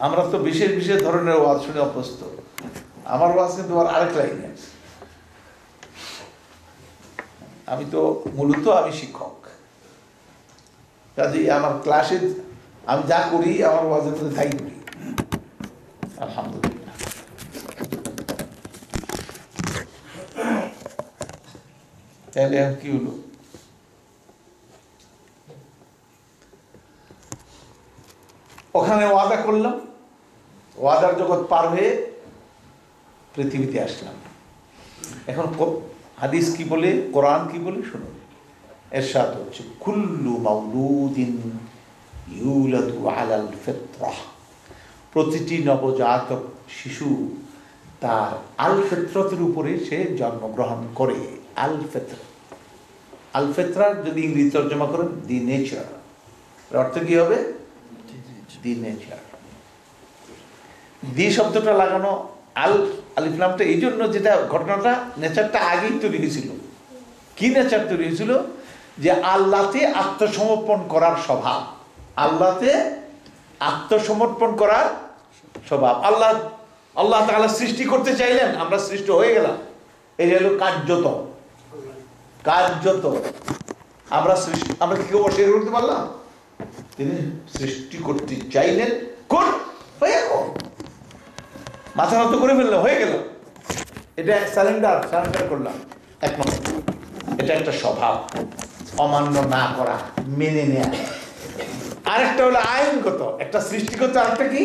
আমরা তো বিশেষ বিশেষ ধরনের ওয়াজ শুনে অভ্যস্ত। আমার ওয়াজ কিন্তু আরেক লাইনে আছে। আমি তো মূলত আমি শিক্ষক, কাজে আমার ক্লাসে আমি যা করি আমার ওয়াজের মধ্যে তাই করি, আলহামদুলিল্লাহ। তাহলে কি হলো? ওখানে ওয়াদা করলাম, ওয়াদার জগৎ পার হয়ে পৃথিবীতে আসলাম। এখন হাদিস কি বলে, কোরআন কি বলে শুনুন। এরশাদ হচ্ছে কুল্লু মাউলুদিন ইউলাদু আলাল ফিতরাহ, প্রতিটি নবজাতক শিশু তার আল ফিতরতের উপরে সে জন্মগ্রহণ করে। আল ফিতর, আল ফিতরা যদি ইংরেজি তর্জমা করেন দি নেচার, অর্থ কি হবে? The nature. দি শব্দটা লাগানো আলিফ লামটা এই জন্য, যেটা ঘটনাটা নেচারটা আগেই তৈরি হয়েছিল। কি নেচার তৈরি হয়েছিল? যে আল্লাহতে আত্মসমর্পণ করার স্বভাব, আল্লাহতে আত্মসমর্পণ করার স্বভাব। আল্লাহ তাআলা সৃষ্টি করতে চাইলেন, আমরা সৃষ্টি হয়ে গেলাম। এই হলো কার্যত আমরা সৃষ্টি, আমরা কি অস্বীকার করতে পারলাম? তিনি সৃষ্টি করতে চাইলেন, হয়ে গেল, মাথা নত করে ফেললাম, হয়ে গেল। এটা সারেন্ডার করলাম। এক নম্বর, এটা একটা স্বভাব, অমান্য না করা, মেনে নেয়া। আরেকটা হলো আইনগত, একটা সৃষ্টিগত, আরেকটা কি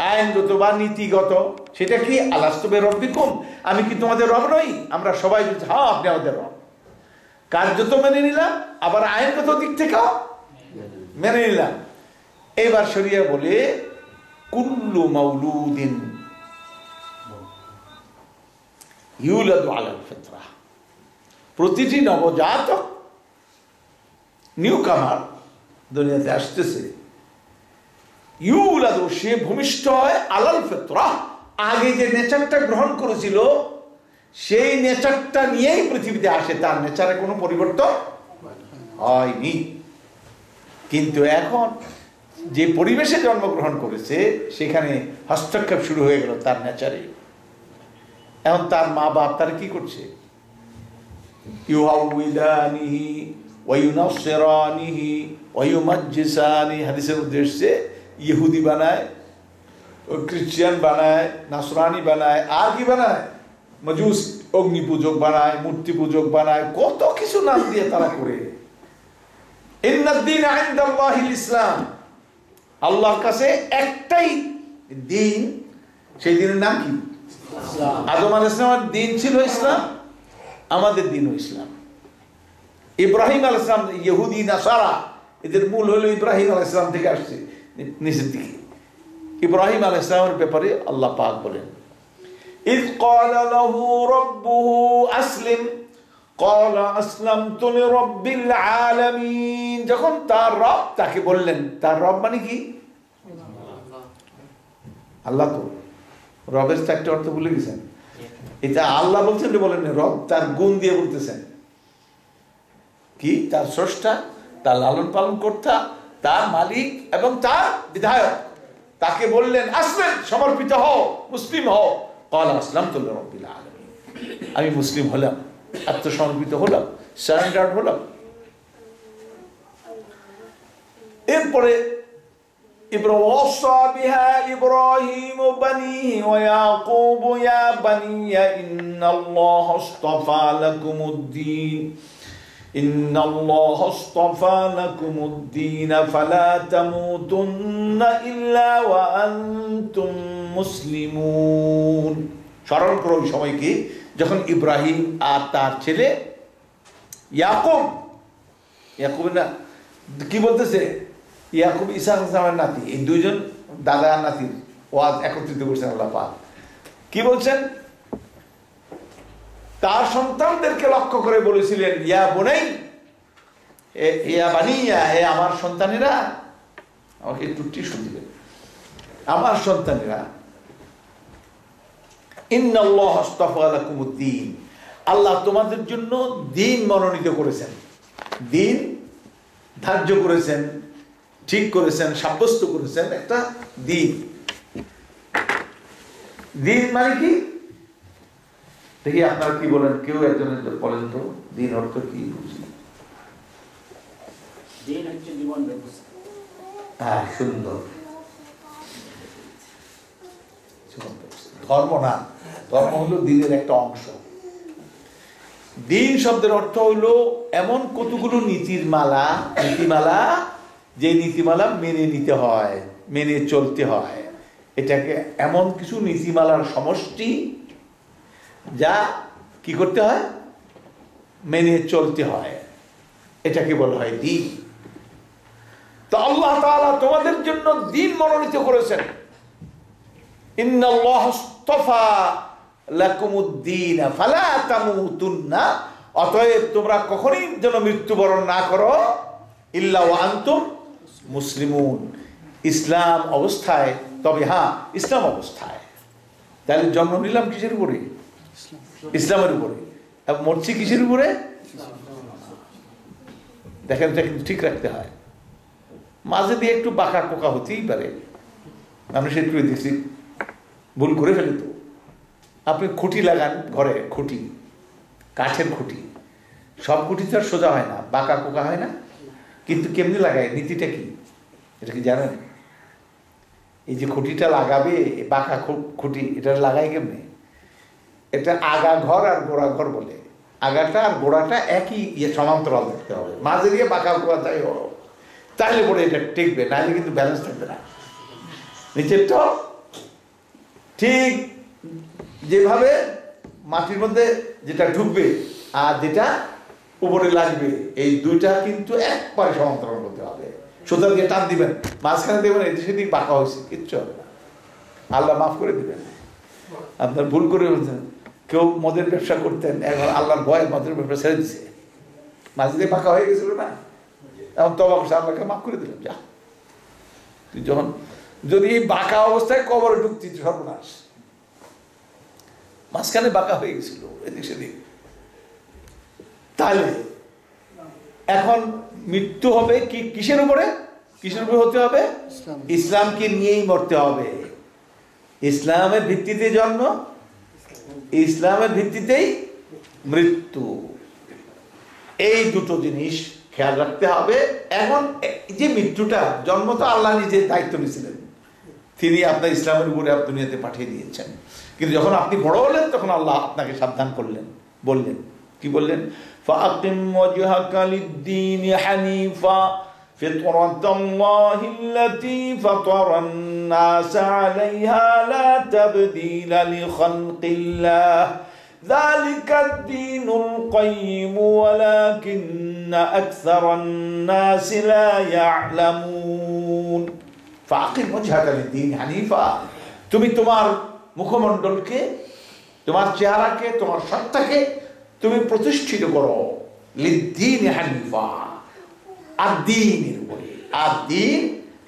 আইনগত বা নীতিগত। সেটা কি? আলাস্তু বিরব্বিকুম, আমি কি তোমাদের রব নই? আমরা সবাই বলছি হ্যাঁ আপনি আমাদের রব। কার্যত মেনে নিলাম, আবার আইনগত দিক থেকেও মেনে নিলাম। এবার শরিয়া বলে কুল্লু মাউলুদিন ইউলাদু আলাল ফিতরাহ, প্রতিটি নবজাতক নিউ কামার দুনিয়াতে আসতেছে, ইউলাদু সে ভূমিষ্ঠ হয় আলাল ফিতরাহ, আগে যে নেচারটা গ্রহণ করেছিল সেই নেচারটা নিয়েই পৃথিবীতে আসে, তার নেচারে কোনো পরিবর্তন হয়নি। কিন্তু এখন যে পরিবেশে জন্মগ্রহণ করেছে সেখানে হস্তক্ষেপ শুরু হয়ে গেল তার নেচারে। এখন তার মা বাপ তার কি করছে? ইউহাউইলানিহি ওয়া ইউনাসসিরানিহি ওয়া ইউমাজ্জিসানি, হাদিসের উদ্দেশ্যে ইহুদি বানায়, খ্রিস্টান বানায়, নাসরানি বানায়, আর কি বানায়? মজুস, অগ্নি পূজক বানায়, মূর্তি পূজক বানায়, কত কিছু নাম দিয়ে তারা করে। ইন্নাদ-দীন ইনদাল্লাহিল ইসলাম, আল্লাহর কাছে একটাই দিন, সেই দিনের নাম কি? আদম আলাইহিস সালামের দিন ছিল ইসলাম, আমাদের দিনও ইসলাম। ইব্রাহিম আলাইহিস সালাম, ইহুদি নাসারা, এদের মূল হলো ইব্রাহিম আলাইহিস সালাম থেকে আসছে নিচের দিকে। ইব্রাহিম আলাইহিস সালামের ব্যাপারে আল্লাহ পাক বলেন ইয ক্বালা লাহু রাব্বুহু আসলিম ক্বালা আসলামতু লিরাব্বিল আলামিন, যখন তার রব তাকে বললেন, তার রব মানে কি? আল্লাহ। তো রবের চারটি অর্থ ভুলে গেছেন। এটা আল্লাহ বলছেন, বলেন রব, তার গুণ দিয়ে বলতেছেন কি? তার স্রষ্টা, তার লালন পালন কর্তা, তার মালিক এবং তার বিধায়ক। তাকে বললেন আসলেন, সমর্পিত হও, মুসলিম হও। ক্বালা আসলামতু লিরাব্বিল আলামিন, আমি মুসলিম হলাম, আত্মসমর্পিত হলাম, সারেন্ডার হলাম। এরপরে ইব্রাহিম বানিহি ওয়া ইয়াকুব ইয়া বানিয়া ইন্নাল্লাহা আশতাফা লাকুমুদ-দীন ইন্নাল্লাহা আশতাফা লাকুমুদ-দীন ফালা তামুতুন্না ইল্লা ওয়া আনতুম মুসলিমুন। স্মরণ করো ওই সময়কে যখন ইব্রাহিম আর তার ছেলে ইয়াকুব না কি বলতেছে, ইয়াকুব ঈসা আলাইহিস সালামের নাতি, এই দুইজন দাদা নাতির ওয়াজ একত্রিত করছেন আল্লাহ পাক। কি বলছেন? তার সন্তানদেরকে লক্ষ্য করে বলেছিলেন ইয়া বুনাই, ইয়া বানিয়া, হে আমার সন্তানেরা, আমাকে একটু টিস্যু দিবেন, আমার সন্তানেরা, ইন্নাল্লাহা আশতাফা লাকুমুদ-দীন, আল্লাহ তোমাদের জন্য দিন মনোনীত করেছেন, দিন ধার্য করেছেন, ঠিক করেছেন, সাব্যস্ত করেছেন একটা দিন। দিন মানে কি দেখি আপনারা কি বলেন, কেউ একজন বলেন তো দিন অর্থ কি বুঝি? দিন হচ্ছে জীবন ব্যবস্থা। হ্যাঁ, সুন্দর। ধর্ম না, ধর্ম হলো দিনের একটা অংশ। দিন শব্দের অর্থ হলো এমন কতগুলো নীতিমালা, যে নীতিমালা মেনে নিতে হয়, মেনে চলতে হয়। এটাকে এমন কিছু নীতিমালার সমষ্টি যা কি করতে হয়, মেনে চলতে হয়, এটাকে বলা হয় দিন। তো আল্লাহ তাআলা তোমাদের জন্য দিন মনোনীত করেছেন। ইন্নাল্লাহ আস্তাফা লাকুমুদ্দিন ফালা তামুতুন্না, অতএব তোমরা কখনোই যেন মৃত্যুবরণ না করো ইল্লা ওয়া আনতুম মুসলিমুন, ইসলাম অবস্থায়। তবে হ্যাঁ, ইসলাম অবস্থায়। তাহলে জন্ম নিলাম কিসের উপরে? ইসলামের উপরে। মরছি কিসের উপরে? দেখেন, এটা কিন্তু ঠিক রাখতে হয়। মাঝে দিয়ে একটু বাঁকা কোকা হতেই পারে, মানুষ একটু দেখছি ভুল করে ফেলে। তো আপনি খুঁটি লাগান ঘরে, খুঁটি, কাঠের খুঁটি, সব খুঁটি তো আর সোজা হয় না, বাঁকা কোকা হয় না। কিন্তু কেমনি লাগায়, নীতিটা কি এটা কি জানেন? এই যে খুঁটিটা লাগাবে, বাঁকা খুঁটি, এটা লাগায় কেমনি? এটা আগা ঘর আর গোড়া ঘর বলে। আগাটা আর গোড়াটা একই সমান্তরাল দেখতে হবে, মাঝে দিয়ে বাঁকা কোকা তাই হলো, তাহলে পরে এটা টিকবে, নাহলে কিন্তু ব্যালেন্স থাকবে না। নিচেরটা ঠিক যেভাবে মাটির মধ্যে যেটা ঢুকবে আর যেটা উপরে লাগবে, এই দুইটা কিন্তু একবারে সমান্তরাল করতে হবে। সুতরাং দিয়ে টান দিবেন, মাঝখানে দেবেন এদিক সেদিক বাঁকা হয়েছে, কিচ্ছু হবে না, আল্লাহ মাফ করে দিবেন। আপনার ভুল করে বলছেন, কেউ মদের ব্যবসা করতেন, এখন আল্লাহর ভয়ে মদের ব্যবসা ছেড়ে দিছে, মাঝে দিয়ে বাঁকা হয়ে গেছিল না, এখন তবা করছে, আল্লাহকে মাফ করে দিলাম। যা, তুই যখন যদি এই বাঁকা অবস্থায় কবরে ঢুকতি, সর্বনাশ। মাঝখানে বাঁকা হয়ে গেছিল এদিক সেদিক। তাহলে এখন মৃত্যু হবে কি কিসের উপরে? কিসের উপরে হতে হবে? ইসলামকে নিয়েই মরতে হবে। ইসলামের ভিত্তিতে জন্ম, ইসলামের ভিত্তিতেই মৃত্যু, এই দুটো জিনিস খেয়াল রাখতে হবে। এখন যে মৃত্যুটা, জন্ম তো আল্লাহ নিজে দায়িত্ব নিয়েছিলেন, তিনি আপনার ইসলামের উপরে দুনিয়াতে পাঠিয়ে দিয়েছেন। কিন্তু যখন আপনি বড় হলেন, তখন আল্লাহ আপনাকে সাবধান করলেন, বললেন কি বললেন? ফাকিম ওয়াজহাকা লিদ-দীন হানিফা ফিতরাতাল্লাহিল্লাতী ফাতারান নাস আলাইহা লা তাবদীলা লিখালকিল্লাহ যালিকাদ-দীনুল কাইয়্যিম ওয়ালাকিন্না আকসারান নাস লা ইয়ালামুন। ফাকিম ওয়াজহাকা লিদ-দীন হানিফা, তুমি তোমার মুখমণ্ডলকে, তোমার চেহারাকে, তোমার সত্তাকে তুমি প্রতিষ্ঠিত করো লিদ্দীন হানিফা, আর দ্বীনের উপরে। আর দ্বীন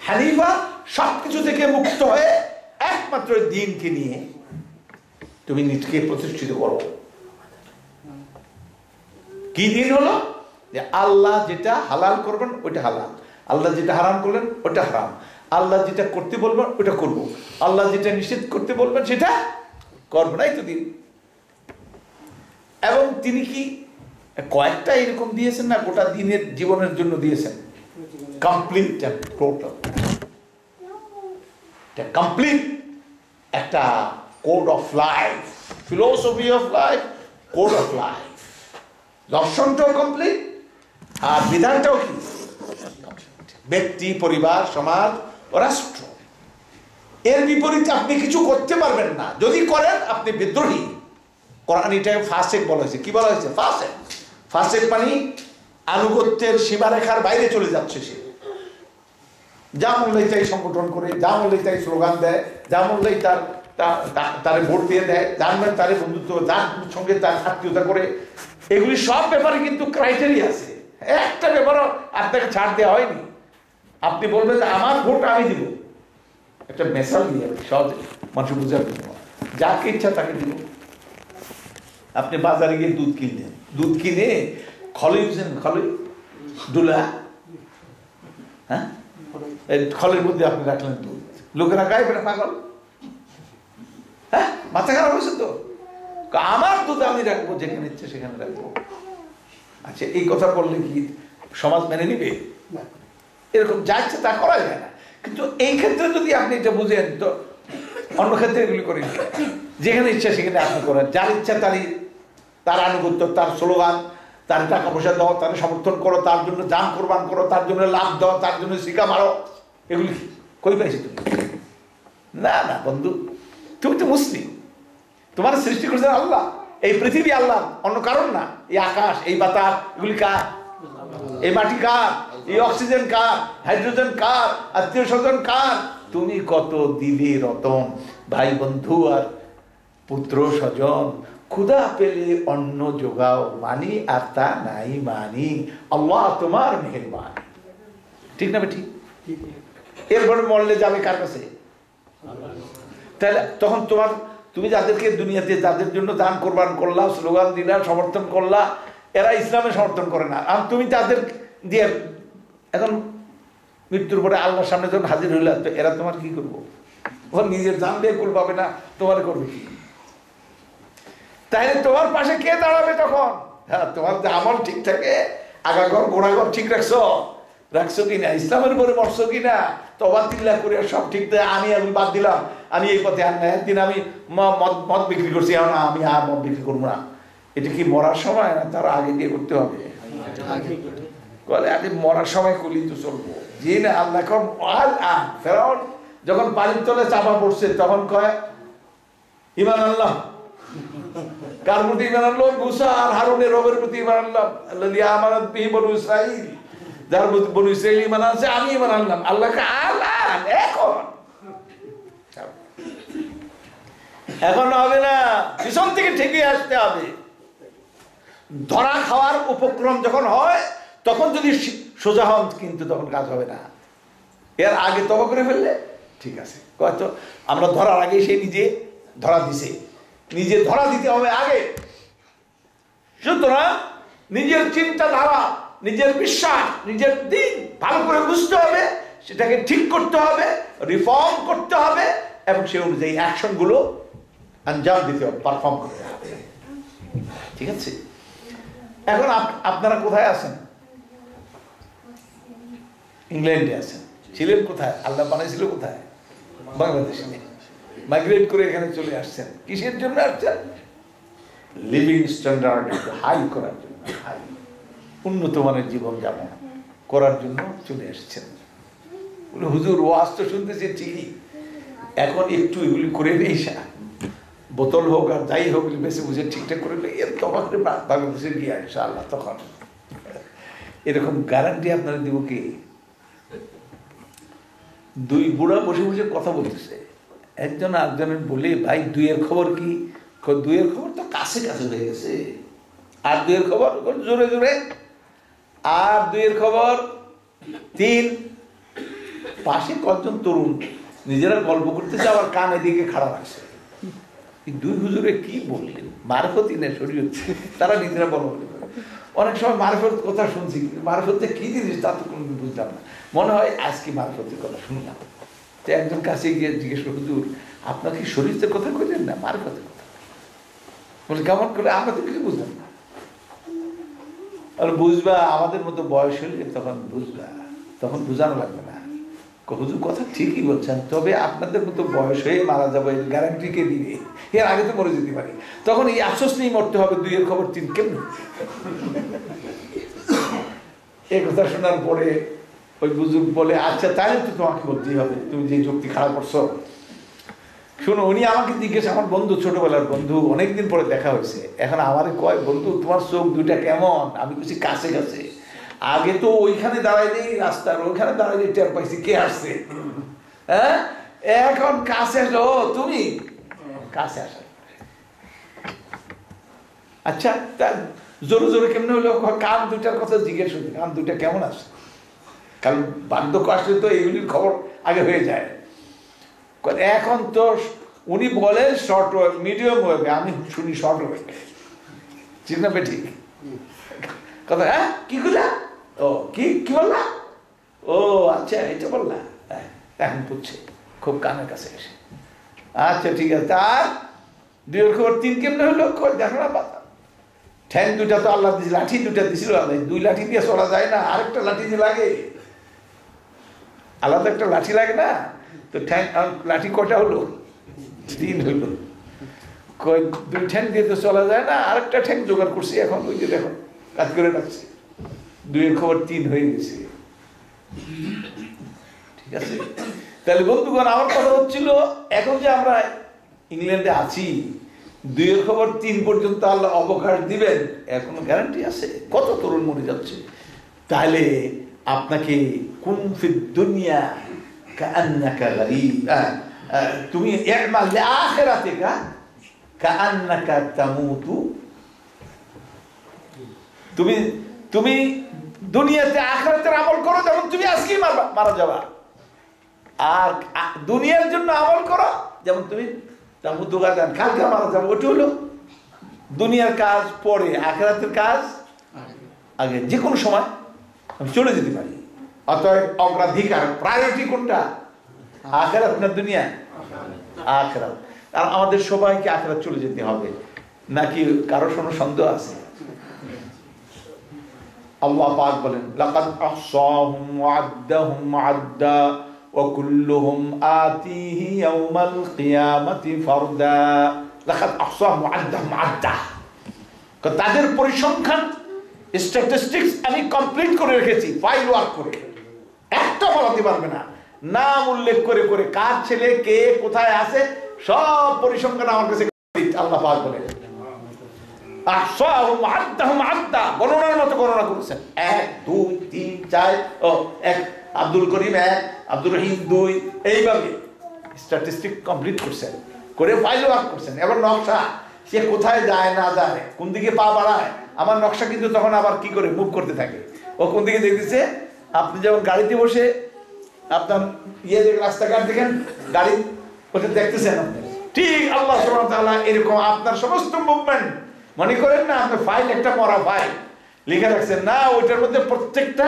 হানিফা, সবকিছু থেকে মুক্ত হয়ে একমাত্র দ্বীনকে নিয়ে তুমি নিজেকে প্রতিষ্ঠিত করো। কি দ্বীন হলো? যে আল্লাহ যেটা হালাল করবেন ওইটা হালাল, আল্লাহ যেটা হারাম করলেন ওটা হারাম, আল্লাহ যেটা করতে বলবেন ওটা করব, আল্লাহ যেটা নিষেধ করতে বলবেন সেটা করবো না, এই তো দিন। এবং তিনি কি কয়েকটা এরকম দিয়েছেন না, গোটা দিনের জীবনের জন্য দিয়েছেন, কমপ্লিট টোটাল, কমপ্লিট একটা code of life, philosophy of life, code of life. দর্শনটাও কমপ্লিট আর বিধানটাও কি? ব্যক্তি, পরিবার, সমাজ ও রাষ্ট্র। এর বিপরীতে আপনি কিছু করতে পারবেন না, যদি করেন আপনি বিদ্রোহী। কোরআন এটাকে ফাসেক বলা হয়েছে। কি বলা হয়েছে? ফাসেক। ফাসেক মানে আনুগত্যের সীমারেখার বাইরে চলে যাচ্ছে সে, যা মূল্যই তাই সংগঠন করে, যা মূল্যই তাই স্লোগান দেয়, যা মূল্যই তার ভোট দিয়ে দেয়, যার মানে তার বন্ধুত্ব, যার সঙ্গে তার আত্মীয়তা করে, এগুলি সব ব্যাপারে কিন্তু ক্রাইটেরিয়া আছে। একটা ব্যাপারও আপনাকে ছাড় দেওয়া হয়নি। আপনি বলবেন যে আমার ভোট আমি দিব, একটা মেসাল দিয়ে সহজে মানুষ বুঝার জন্য, যাকে ইচ্ছা তাকে দিব। আপনি বাজারে গিয়ে দুধ কিনলেন, দুধ কিনে খলই বুঝছেন, খলই ডুলা, হ্যাঁ, খলের মধ্যে আপনি রাখলেন দুধ, লোকেরা গায়ে বেড়া পাগল, হ্যাঁ, মাথা খারাপ হয়েছে তো, আমার দুধ আমি রাখবো যেখানে ইচ্ছে সেখানে রাখবো। আচ্ছা, এই কথা বললে কি সমাজ মেনে নিবে? এরকম যা ইচ্ছে তা করা যায় না। কিন্তু এই ক্ষেত্রে যদি আপনি এটা বুঝেন, তো অন্য ক্ষেত্রে এগুলি করেন, যেখানে ইচ্ছা সেখানে আপনি করেন, যার ইচ্ছা তার আনুগত্য, তার স্লোগান, তার টাকা পয়সা দাও, তার সমর্থন করো, তার জন্য জান কোরবান করো, তার জন্য লাভ দাও, তার জন্য শিকা মারো। এগুলি কই পাইছি তুমি? না না বন্ধু, তুমি তো মুসলিম, তোমার সৃষ্টি করেছেন আল্লাহ, এই পৃথিবী আল্লাহ, অন্য কারণ না। এই আকাশ, এই বাতাস, এগুলি কার? এই মাটি কার? এই অক্সিজেন কার? Hydrogen car? আত্মীয় স্বজন কার? তুমি কত দিলে রতন, ভাই বন্ধু আর পুত্র স্বজন, ক্ষুধা পেলে অন্ন যোগাও, মানি আর তা নাই মানি, আল্লাহ তোমার মেহেরবান। ঠিক না বেটি? এরপরে মরলে যাবে কার কাছে? তাহলে তখন তুমি যাদেরকে দুনিয়াতে, যাদের জন্য দান কোরবান করলা, স্লোগান দিলা, সমর্থন করলা, এরা ইসলামে সমর্থন করে না, আর তুমি তাদের দিয়ে এখন মৃত্যুর পরে আল্লাহর সামনে যখন হাজির হইলা, তো এরা তোমার কি করবো? ওর নিজের জান দিয়ে কুল পাবে না, তোমার করবে কি? তাইলে তোমার পাশে কে দাঁড়াবে তখন? হ্যাঁ, তোমার যে আমল ঠিক থাকে, আগাগর গোড়াগর ঠিক রাখছো কিনা, ইসলামের উপরে মরছো কিনা, তওবা তিল্লাহ করে সব ঠিক থাকে। আমি বাদ দিলাম, আমি এই পথে আর না, একদিন আমি মদ বিক্রি করছি, এখন আমি আর মদ বিক্রি করবো না। এটা কি মরার সময় না তার আগে দিয়ে করতে হবে? আগে মরার সময় করলেই তো চলবো। যে না আল্লাহ ফেরাউন যখন পানির তলে চাপা পড়ছে, তখন কয় ঈমান আনলাম। কার প্রতি ঈমান আনলো? মুসা আর হারুনের রবের প্রতি ঈমান আনলাম, আল্লাযী আমানাত বিহি বনু ইসরাঈল, যার বনু ইসরাঈল ঈমান আনছে, আমি ঈমান আনলাম। আল্লাহকে এখন হবে না, পিছন থেকে ঠিকই আসতে হবে। ধরা খাওয়ার উপক্রম যখন হয়, তখন যদি সোজা হন, কিন্তু তখন কাজ হবে না। এর আগে তওবা করে ফেললে ঠিক আছে। হয়তো আমরা ধরার আগে সে নিজে ধরা দিছে, নিজে ধরা দিতে হবে আগে। সুতরাং নিজের চিন্তাধারা, নিজের বিশ্বাস, নিজের দিন ভালো করে বুঝতে হবে, সেটাকে ঠিক করতে হবে, রিফর্ম করতে হবে, এবং সে অনুযায়ী অ্যাকশন গুলো আঞ্জাম দিতে হবে, পারফর্ম করতে হবে। ঠিক আছে? এখন আপনারা কোথায় আছেন? ইংল্যান্ডে আছেন। ছিলেন কোথায়? আল্লাহ বানাইছিল কোথায়? বাংলাদেশে। মাইগ্রেট করে এখানে চলে আসছেন। কিসের জন্য আসছেন? লিভিং স্ট্যান্ডার্ড হাই করার জন্য, হাই উন্নত মানের জীবন যাপন করার জন্য চলে আসছেন। হুজুর ওয়াজ তো শুনতেছি ঠিকই, এখন একটু এগুলি করে নেই, বোতল হোক আর যাই হোক বেশি বুঝে ঠিকঠাক করে নেই, এর তখন বাংলাদেশে গিয়ে ইনশাআল্লাহ তখন এরকম গ্যারান্টি আপনারা দিব কি? দুই বুড়া বসে বসে কথা বলতেছে, একজন আরেকজনের বলে, ভাই দুইয়ের খবর কি? দুইয়ের খবর তো কাছে কাছে হয়ে গেছে, আর দুইয়ের খবর জোরে জোরে, আর দুইয়ের খবর 3। পাশে কয়েকজন তরুণ নিজেরা গল্প করতেছে, আবার কানে দিকে খারাপ আছে। দুই হুজুরে কি বললেন? মারফতি না শরীয়ত, তারা নিজেরা বড় বলে। অনেক সময় মারফত কথা শুনছি, মারফতে কি জিনিস তা তো কোনোদিন বুঝলাম না। মনে হয় আজকে মারফতের কথা শুনলাম। তো একজন কাছে গিয়ে জিজ্ঞেস করল, হুজুর আপনার কি শরীয়তের কথা কইলেন না মারফতের কথা? বলে কেমন করে? আমরা তো কিছু বুঝলাম না। আর বুঝবা, আমাদের মতো বয়স হলে তখন বুঝবা, তখন বুঝানো লাগবে না। হুজুর কথা ঠিকই বলছেন, তবে আপনাদের মতো বয়স হয়ে মারা যাবো এই গ্যারান্টি কে দিবে? এর আগে তো মরে যেতে পারি। তখন এই আফসোস নিয়ে মরতে হবে, দুইয়ের খবর 3 কেমন? এই কথা শোনার পরে ওই বুজুর্গ বলে, আচ্ছা তাহলে তো তোমাকে বলতেই হবে, তুমি যে যুক্তি খারাপ করছো। শুনো, উনি আমাকে জিজ্ঞেস, আমার বন্ধু, ছোটবেলার বন্ধু, অনেকদিন পরে দেখা হয়েছে, এখন আমারে কয়, বন্ধু তোমার চোখ দুইটা কেমন? আমি বলছি কাছে কাছে। আগে তো ওইখানে দাঁড়াইলেই রাস্তার ওইখানে দাঁড়াইলে টের পাইছি কে আসছে, হ্যাঁ? এখন কাছে আসলো, তুমি কাছে আসা। আচ্ছা, তা জোরে জোরে কেমনে হলো? কান দুইটার কথা জিজ্ঞেস করতে, কান দুইটা কেমন আছে? কারণ বার্ধক্য আসলে তো এইগুলির খবর আগে হয়ে যায়। এখন তো উনি বলেন শর্ট ওয়েভ, মিডিয়াম ওয়েভে, আমি শুনি শর্ট ওয়েভে। ঠিক না বেঠি কথা? হ্যাঁ, কি করলা? ও কি কি বললা? ও আচ্ছা, এটা বললা, এখন বুঝছে, খুব কানের কাছে এসে। আচ্ছা ঠিক আছে। আর দুইয়ের খবর তিন কেমনে হলো? দেখো না, ঠ্যাং দুইটা তো আল্লাহ দিয়েছিল, লাঠি দুইটা দিছিল আল্লাহ, দুই লাঠি দিয়ে চলা যায় না, আরেকটা লাঠি দিয়ে লাগে, আলাদা একটা লাঠি লাগে না? তো ঠ্যাং লাঠি কটা হলো? তিন হইলো। দুই ঠ্যাং দিয়ে তো চলা যায় না, আরেকটা ঠ্যাং জোগাড় করছি এখন, ওই যে দেখো কাজ করে রাখছি, দুইয়ের খবর তিন হয়ে গেছে। ঠিক আছে, তাহলে বন্ধুগণ আমার কথা হচ্ছিল, এখন যে আমরা ইংল্যান্ডে আছি, দুইয়ের খবর তিন পর্যন্ত আল্লাহ অবকাশ দিবেন, এর কোনো গ্যারান্টি আছে? কত তরুণ মরে যাচ্ছে। তাহলে আপনাকে কুন ফিদ দুনিয়া কাআন্নাকা গরীব, তুমি ইমাল লিআখিরাতিকা কাআন্নাকা তামুতু, তুমি তুমি দুনিয়াতে আখিরাতের আমল করো যেমন তুমি আজকেই মারা যাবা, আর দুনিয়ার জন্য আমল করো যেমন তুমি তামুতু গাদান, কালকে মারা যাবে। ওটা হলো দুনিয়ার কাজ পরে, আখিরাতের কাজ আগে। যে কোনো সময় আমি চলে যেতে পারি, অতএব অগ্রাধিকার প্রায়োরিটি কোনটা? আখিরাত না দুনিয়া? আখিরাত। আর আমাদের সবাইকে আখিরাত চলে যেতে হবে নাকি কারো কোনো সন্দেহ আছে? আল্লাহ পাক বলেন, লাকাদ আহসাহুম ওয়া আদ্দাহুম আদ্দা ওয়া কুল্লুহুম আতিহি ইয়াওমাল কিয়ামাতি ফারদা। লাকাদ আহসাহুম ওয়া আদ্দাহুম আদ্দা, তাদের পরিসংখ্যান স্ট্যাটিস্টিক্স আমি কমপ্লিট করে রেখেছি, ফাইল ওয়ার্ক করে, একটা বলাতে পারবে না, নাম উল্লেখ করে করে কার ছেলে কে কোথায় আছে সব পরিসংখ্যান আমার কাছে। আল্লাহ পাক বলেন আহসাহুম আদ্দাহুম আদ্দা, গণনার মতো গণনা করেছেন, 1 2 3 4, ও 1 আব্দুল করিম 1, আব্দুর রহিম 2, এইভাবে স্ট্যাটিস্টিক কমপ্লিট করছেন, করে ফাইল ওয়ার্ক করছেন। এবার নকশা, সে কোথায় যায় না যায়, কোন দিকে পা বাড়ায়, আমার নকশা কিন্তু তখন আবার কি করে মুভ করতে থাকে, ও কোন দিকে দেখতেছে। আপনি যেমন গাড়িতে বসে আপনার রাস্তাঘাট দেখেন, গাড়ি ওটা দেখতেছেন আপনি, ঠিক আল্লাহ সুবহানাহু ওয়া তাআলা এরকম আপনার সমস্ত মুভমেন্ট, মনে করেন না আপনার ফাইল একটা পড়া ফাইল লিখে রাখছেন না, ওইটার মধ্যে প্রত্যেকটা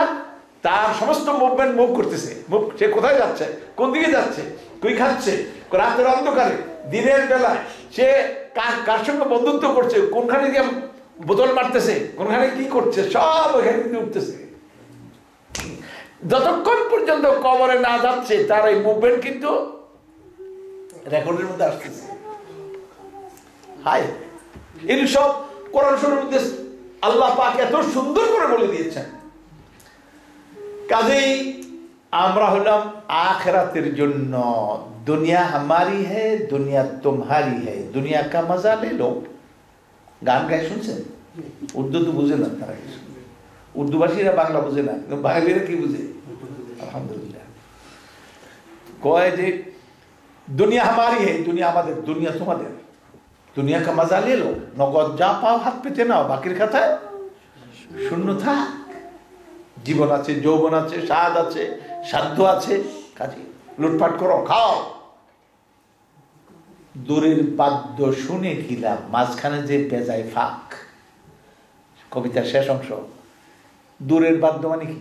তার সমস্ত মুভমেন্ট মুভ করতেছে, সে কোথায় যাচ্ছে, কোন দিকে যাচ্ছে, কই খাচ্ছে, রাতের অন্ধকারে, দিনের বেলায় সে কার সঙ্গে বন্ধুত্ব করছে, কোনখানে গিয়ে বোতল মারতেছে, কোনখানে কি করছে, সব ওইখানে কিন্তু উঠতেছে। যতক্ষণ পর্যন্ত কবরে না যাচ্ছে তার এই মুভমেন্ট কিন্তু রেকর্ডের মধ্যে আসতেছে। হাই, এই সব কোরআন শরীফের মধ্যে আল্লাহ পাক এত সুন্দর করে বলে দিয়েছেন। কাজেই আমরা হলাম আখিরাতের জন্য, দুনিয়া হামারি হ্যায় দুনিয়া তোমারি হ্যায়, দুনিয়া কা মজা লে লো। গান গায়ে শুনছেন? উর্দু তো বুঝে না তারা, উর্দু ভাষীরা বাংলা বুঝে না, বাঙালিরা কি বুঝে? আলহামদুলিল্লাহ। কয় যে দুনিয়া হামারি হ্যায়, দুনিয়া আমাদের, দুনিয়া তোমাদের, দুনিয়া কা মজা লে লো, নগদ যা পাও হাত পেতে নাও, বাকির খাতায় শূন্য থাক। জীবন আছে, যৌবন আছে, স্বাদ আছে, সাধ্য আছে, কাজে লুটপাট করো, খাও। দূরের বাদ্য শুনে কি লাভ, মাঝখানে যে বেজায় ফাঁক। কবিতার শেষ অংশ, দূরের বাদ্য মানে কি?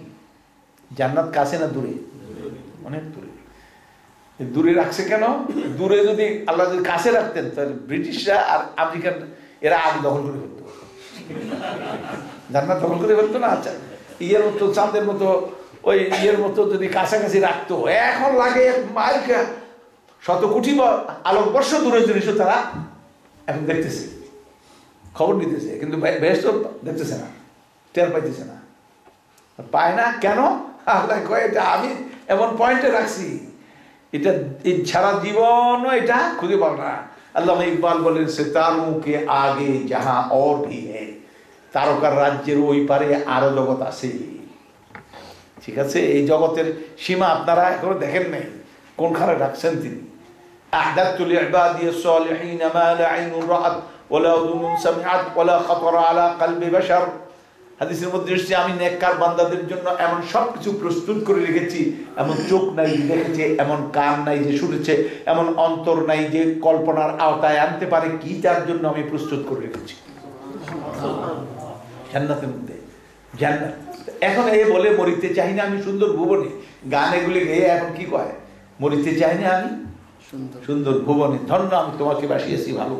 জান্নাত কাছে না দূরে? অনেক দূরে। দূরে রাখছে কেন? দূরে যদি আল্লাহ যদি কাছে রাখতেন তাহলে ব্রিটিশরা আর আমেরিকান এরা আগে দখল করে ফেলতো, জান্নাত দখল করে ফেলতো না। আচ্ছা, ইয়ের মতো, চাঁদের মতো, ওই ইয়ের মতো যদি কাছাকাছি রাখতো, এখন লাগে মাইল, শত কোটি আলোকবর্ষ দূরে জিনিসও তারা এখন দেখতেছে, খবর নিতেছে, কিন্তু বেহেশত দেখতেছে না, টের পাইতেছে না, পায় না। কেন? আল্লাহ কয় এটা আমি এমন পয়েন্টে রাখছি, এটা সারা জীবনও এটা খুঁজে পাবো না। আল্লাহ ইকবাল বলেন, সিতারোं के आगे जहां और भी है, তারকার রাজ্যের ওই পারে আরো জগৎ আছে। ঠিক আছে, এই জগতের সীমা আপনারা এখনো দেখেন নাই, কোনখানে রাখছেন তিনি। আহদাতু লিইবাদি الصالحين ما لا عين رأت ولا أذن سمعت ولا خطر على قلب بشر। হাদিসের মধ্যে এসেছে, আমি নেককার বান্দাদের জন্য এমন সবকিছু প্রস্তুত করে রেখেছি, এমন চোখ নাই যে দেখেছে, এমন কান নাই যে শুনেছে, এমন অন্তর নাই যে কল্পনার আওতায় আনতে পারে কি তার জন্য আমি প্রস্তুত করে রেখেছি জান্নাতের মধ্যে। জান্নাত এখন এই বলে মরিতে চাই না আমি সুন্দর ভুবনে, গান এগুলি গেয়ে এখন কি কয়, মরিতে চাই না আমি সুন্দর ভুবনে ধন্য আমি তোমাকে বাসিয়েছি ভালো।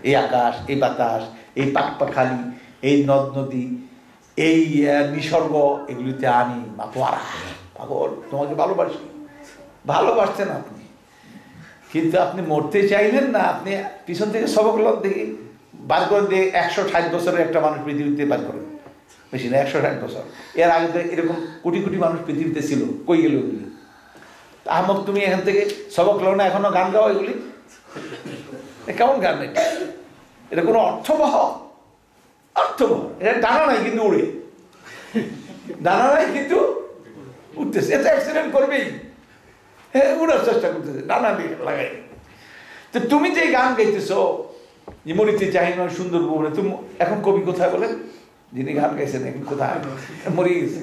এই আকাশ, এই বাতাস, এই পাকপাখালি, এই নদ নদী, এই নিসর্গ, এগুলিতে আমি মাতোয়ারা পাগল, তোমাকে ভালোবাসি। ভালোবাসছেন আপনি, কিন্তু আপনি মরতে চাইলেন না। আপনি পিছন থেকে সবক দেখি বার করে দিয়ে 160 বছরের একটা মানুষ পৃথিবীতে বার করেন, বেশি না 160 বছর। এর আগে তো এরকম কোটি কোটি মানুষ পৃথিবীতে ছিল, কই গেল ওগুলি? আহমদ তুমি এখান থেকে সবক লো না, এখনো গান গাও এগুলি? কেমন গান এটা? এটা কোনো অর্থবহ? অর্থবহ। এটা ডানা নাই কিন্তু উড়ে, ডানা নাই কিন্তু উঠতেছে। এটা অ্যাক্সিডেন্ট করবেই, হ্যাঁ উড়ার চেষ্টা করতেছে ডানা দিয়ে লাগাই। তো তুমি যে গান গাইতেছ যে মরিতে চাই নয় সুন্দর ভুবনে, তুমি এখন কবি কোথায় বলেন? যিনি গান গাইছেন এখন কোথায়? মরে গেছে।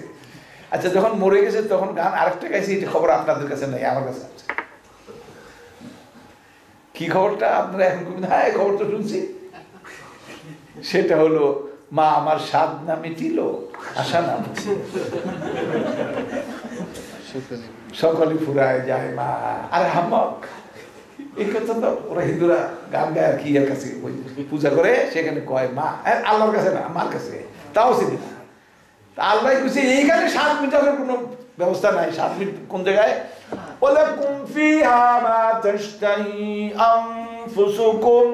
আচ্ছা, যখন মরে গেছে তখন গান আরেকটা গাইছে, এটা খবর আপনাদের কাছে নেই, আমার কাছে আছে। কি খবরটা আপনারা এখন? হ্যাঁ খবর তো শুনছি। সেটা হলো মা আমার স্বাদ না মিটিল, আশা না সকলে ফুরায় যায় মা। আরে হাম্মক, এই কথা তো ওরা হিন্দুরা গান গায় আর কি এর কাছে পূজা করে, সেখানে কয় মা, আল্লাহর কাছে না, মার কাছে, তাও চিনি না। আল্লাহ খুশি, এইখানে 7 মিটারের কোনো ব্যবস্থা নাই। 7 মিনিট কোন জায়গায়? ওয়ালাকুম ফিহা মা তাশতাহি আনফুসুকুম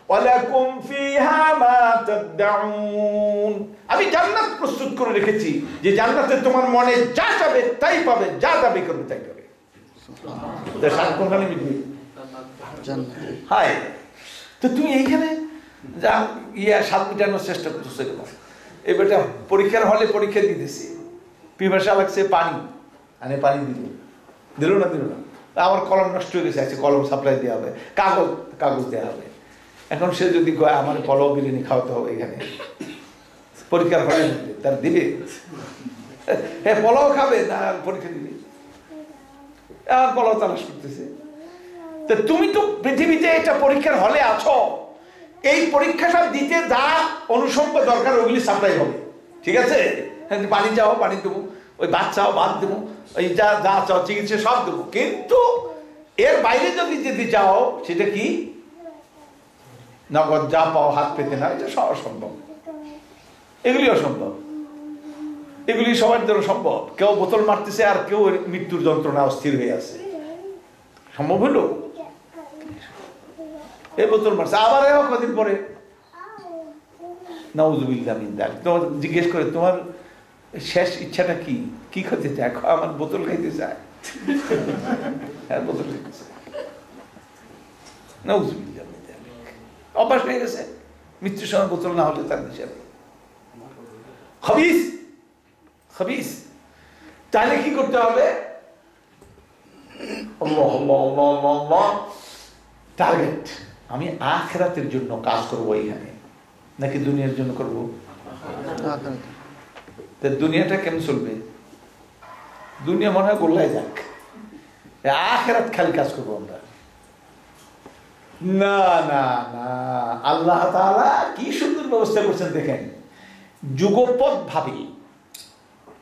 ওয়ালাকুম ফিহা মা তাদউন। আমি জান্নাত প্রস্তুত করে রেখেছি, যে জান্নাতে তোমার মনে যা চাবে তাই পাবে, যা দাবি করবে তাই পাবে। তো 7 কোনখানে মিটবে? জান্নাতে। হাই, তো তুমি এইখানে যা 7 মিটানোর চেষ্টা করতেছো কেন? এবারটা পরীক্ষার হলে পরীক্ষা দিতেছি, পিপাসা লাগছে, পানি আনে, পানি দিল না আমার কলম নষ্ট হয়ে গেছে, আছে কলম সাপ্লাই দেওয়া হবে, কাগজ দেওয়া হবে। এখন সে যদি কয় আমার কলম বিরিয়ানি খাওয়াতে হবে এখানে পরীক্ষার হলে, তার দিবে? হ্যাঁ পোলাও খাবে না, পরীক্ষা দিবে। আর পোলাও তালাশ করতেছে। তো তুমি তো পৃথিবীতে এটা পরীক্ষার হলে আছো, এই পরীক্ষাটা দিতে যা অনুষঙ্গ দরকার ওগুলি সাপ্লাই হবে, ঠিক আছে? পানি চাও পানি দেবো, ওই ভাত চাও ভাত দেবো, ওই যা যা চাও চিকিৎসা সব দেবো। কিন্তু এর বাইরে যদি যেতে চাও, সেটা কি নগদ যা পাও হাত পেতে না, এটা অসম্ভব। এগুলি অসম্ভব, এগুলি সবার জন্য সম্ভব। কেউ বোতল মারতেছে আর কেউ মৃত্যুর যন্ত্রণা অস্থির হয়ে আছে, সম্ভব হলো? এই বোতল মারছে, আবার কদিন পরে নাউযুবিল্লাহ মিন যালিক। তোমার জিজ্ঞেস করে তোমার শেষ ইচ্ছাটা কি, কি খেতে চায়? আমার বোতল খাইতে চায়, হ্যাঁ বোতল খাইতে চায়। নাউযুবিল্লাহ মিন যালিক, অভ্যাস হয়ে গেছে। মৃত্যুর সময় বোতল না হলে তার নেশা নেই। খবিস খবিস। তাহলে কি করতে হবে? আল্লাহ আল্লাহ আল্লাহ আল্লাহ, টার্গেট আমি আখিরাতের জন্য কাজ করবো এখানে, নাকি দুনিয়ার জন্য করবো? দুনিয়াটা কেমন চলবে? দুনিয়া মনে হয় গোল্লায় যাক, আখিরাত খালি কাজ করবো আমরা। না না না, আল্লাহ তাআলা কি সুন্দর ব্যবস্থা করছেন দেখেন, যুগপৎ ভাবে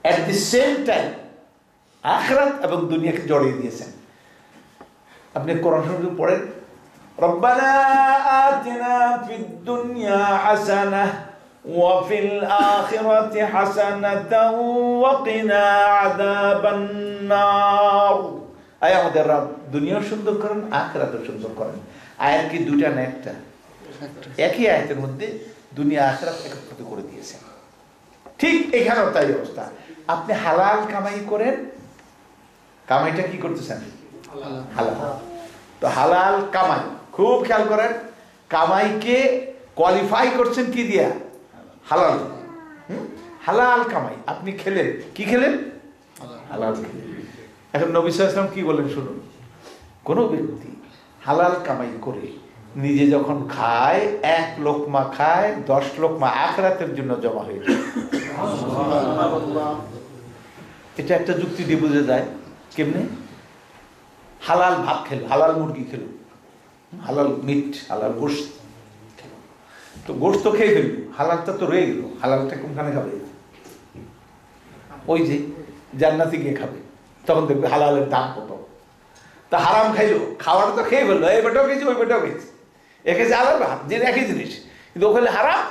এট দি সেম টাইম আখিরাত এবং দুনিয়াকে জড়িয়ে দিয়েছেন। আপনি কোরআন শরীফ পড়েন, রব্বানা আতিনা ফিদ দুনিয়া হাসানাহ ওয়া ফিল আখিরাতি হাসানাতাও ওয়া কিনা আযাবান নার। আয় আমাদের রব, দুনিয়াও সুন্দর করেন, আখিরাতও সুন্দর করেন। আয়াত কি দুইটা না একটা? একই আয়াতের মধ্যে দুনিয়া আখিরাত একত্রিত করে দিয়েছেন। ঠিক এখানেও তাই অবস্থা। আপনি হালাল কামাই করেন, কামাইটা কি করতেছেন? হালাল। তো হালাল কামাই খুব খেয়াল করেন, কামাইকে কোয়ালিফাই করছেন কি দিয়া? হালাল। হালাল কামাই আপনি খেলেন, কি খেলেন? হালাল খেলেন। এখন নবী সাল্লাল্লাহু আলাইহি ওয়াসাল্লাম কি বলেন শুনুন, কোন ব্যক্তি হালাল কামাই করে নিজে যখন খায়, 1 লোকমা খায়, 10 লোকমা আখিরাতের জন্য জমা হয়ে যায়। এটা একটা যুক্তি দিয়ে বোঝা যায়। কেমনে? হালাল ভাত খেলো, হালাল মুরগি খেলো, হালাল মিট, হালাল গোশত, তো গোশত খেয়ে ফেললো, হালালটা তো রয়ে গেল। হালালটা কোনখানে খাবে? ওই যে জান্নাতে গিয়ে খাবে, তখন দেখবে হালালের দাম কত। তা হারাম খাইলো, খাওয়াটা তো খেয়ে ফেললো, এই বেটাও খেয়েছি ওই বেটাও খেয়েছি, একে যে আলাদা যে একই জিনিস, কিন্তু ওখানে হারাম।